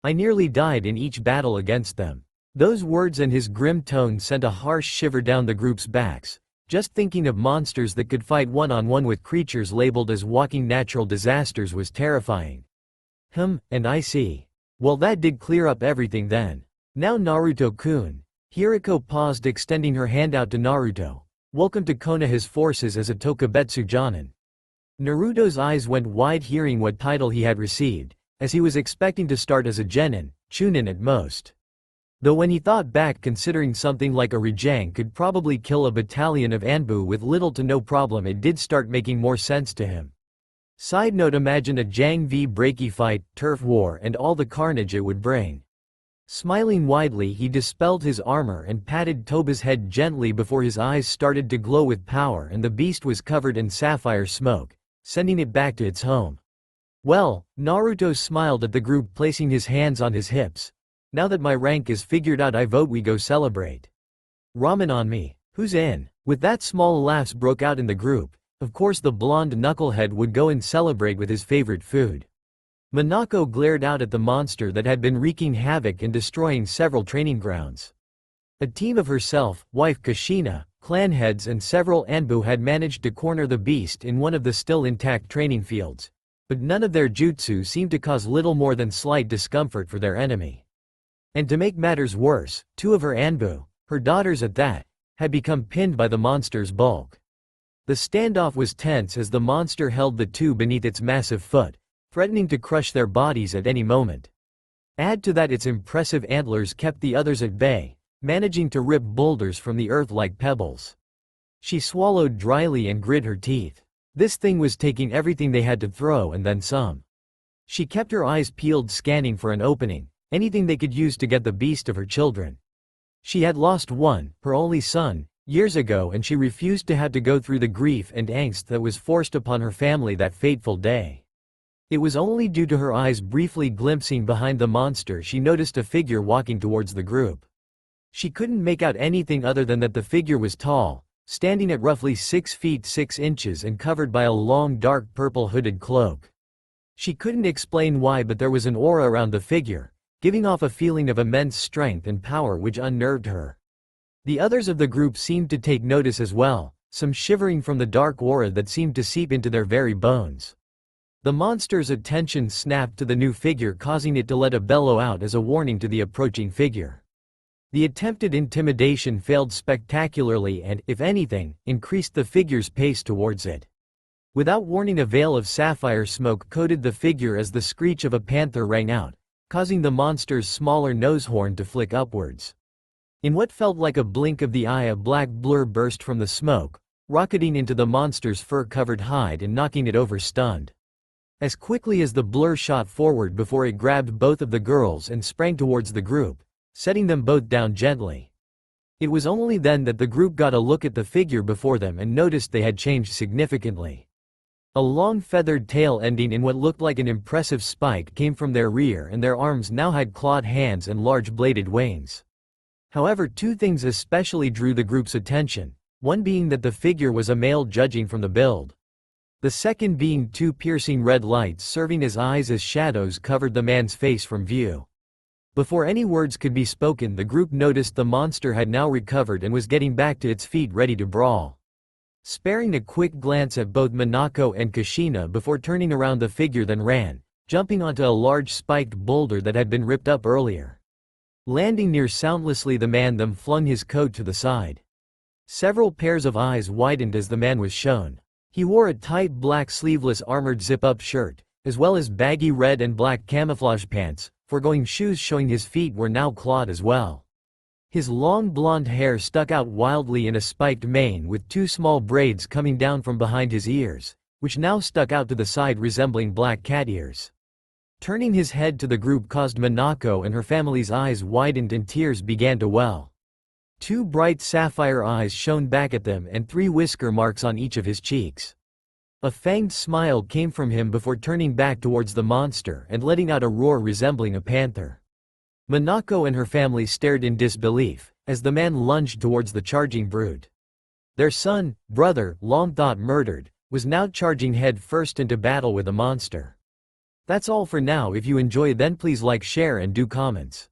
I nearly died in each battle against them." Those words and his grim tone sent a harsh shiver down the group's backs. Just thinking of monsters that could fight one-on-one with creatures labeled as walking natural disasters was terrifying. And I see. Well, that did clear up everything then. Now Naruto-kun." Hiriko paused, extending her hand out to Naruto. "Welcome to Konoha's forces as a Tokubetsu Jonin." Naruto's eyes went wide hearing what title he had received, as he was expecting to start as a genin, chunin at most. Though when he thought back, considering something like a Rajang could probably kill a battalion of Anbu with little to no problem, it did start making more sense to him. Side note: imagine a Jang v Breaky fight, turf war, and all the carnage it would bring. Smiling widely, he dispelled his armor and patted Toba's head gently before his eyes started to glow with power and the beast was covered in sapphire smoke, sending it back to its home. "Well," Naruto smiled at the group, placing his hands on his hips. "Now that my rank is figured out, I vote we go celebrate. Ramen on me. Who's in?" With that, small laughs broke out in the group. Of course the blonde knucklehead would go and celebrate with his favorite food. Minako glared out at the monster that had been wreaking havoc and destroying several training grounds. A team of herself, wife Kushina, clan heads and several Anbu had managed to corner the beast in one of the still intact training fields, but none of their jutsu seemed to cause little more than slight discomfort for their enemy. And to make matters worse, two of her Anbu, her daughters at that, had become pinned by the monster's bulk. The standoff was tense as the monster held the two beneath its massive foot, threatening to crush their bodies at any moment. Add to that its impressive antlers kept the others at bay, managing to rip boulders from the earth like pebbles. She swallowed dryly and grit her teeth. This thing was taking everything they had to throw and then some. She kept her eyes peeled, scanning for an opening, anything they could use to get the beast of her children. She had lost one, her only son, years ago, and she refused to have to go through the grief and angst that was forced upon her family that fateful day. It was only due to her eyes briefly glimpsing behind the monster she noticed a figure walking towards the group. She couldn't make out anything other than that the figure was tall, standing at roughly 6 feet 6 inches and covered by a long dark purple hooded cloak. She couldn't explain why, but there was an aura around the figure, giving off a feeling of immense strength and power which unnerved her. The others of the group seemed to take notice as well, some shivering from the dark aura that seemed to seep into their very bones. The monster's attention snapped to the new figure, causing it to let a bellow out as a warning to the approaching figure. The attempted intimidation failed spectacularly and, if anything, increased the figure's pace towards it. Without warning, a veil of sapphire smoke coated the figure as the screech of a panther rang out, causing the monster's smaller nose horn to flick upwards. In what felt like a blink of the eye, a black blur burst from the smoke, rocketing into the monster's fur-covered hide and knocking it over stunned. As quickly as the blur shot forward before it grabbed both of the girls and sprang towards the group, setting them both down gently. It was only then that the group got a look at the figure before them and noticed they had changed significantly. A long feathered tail ending in what looked like an impressive spike came from their rear, and their arms now had clawed hands and large bladed wings. However, two things especially drew the group's attention, one being that the figure was a male, judging from the build. The second being two piercing red lights serving as eyes as shadows covered the man's face from view. Before any words could be spoken, the group noticed the monster had now recovered and was getting back to its feet, ready to brawl. Sparing a quick glance at both Minako and Kushina before turning around, the figure then ran, jumping onto a large spiked boulder that had been ripped up earlier. Landing near soundlessly, the man then flung his coat to the side. Several pairs of eyes widened as the man was shown. He wore a tight black sleeveless armored zip-up shirt, as well as baggy red and black camouflage pants, foregoing shoes showing his feet were now clawed as well. His long blonde hair stuck out wildly in a spiked mane with two small braids coming down from behind his ears, which now stuck out to the side resembling black cat ears. Turning his head to the group caused Minako and her family's eyes widened and tears began to well. Two bright sapphire eyes shone back at them and 3 whisker marks on each of his cheeks. A fanged smile came from him before turning back towards the monster and letting out a roar resembling a panther. Minako and her family stared in disbelief as the man lunged towards the charging brute. Their son, brother, long thought murdered, was now charging head first into battle with the monster. That's all for now. If you enjoy, then please like, share and do comments.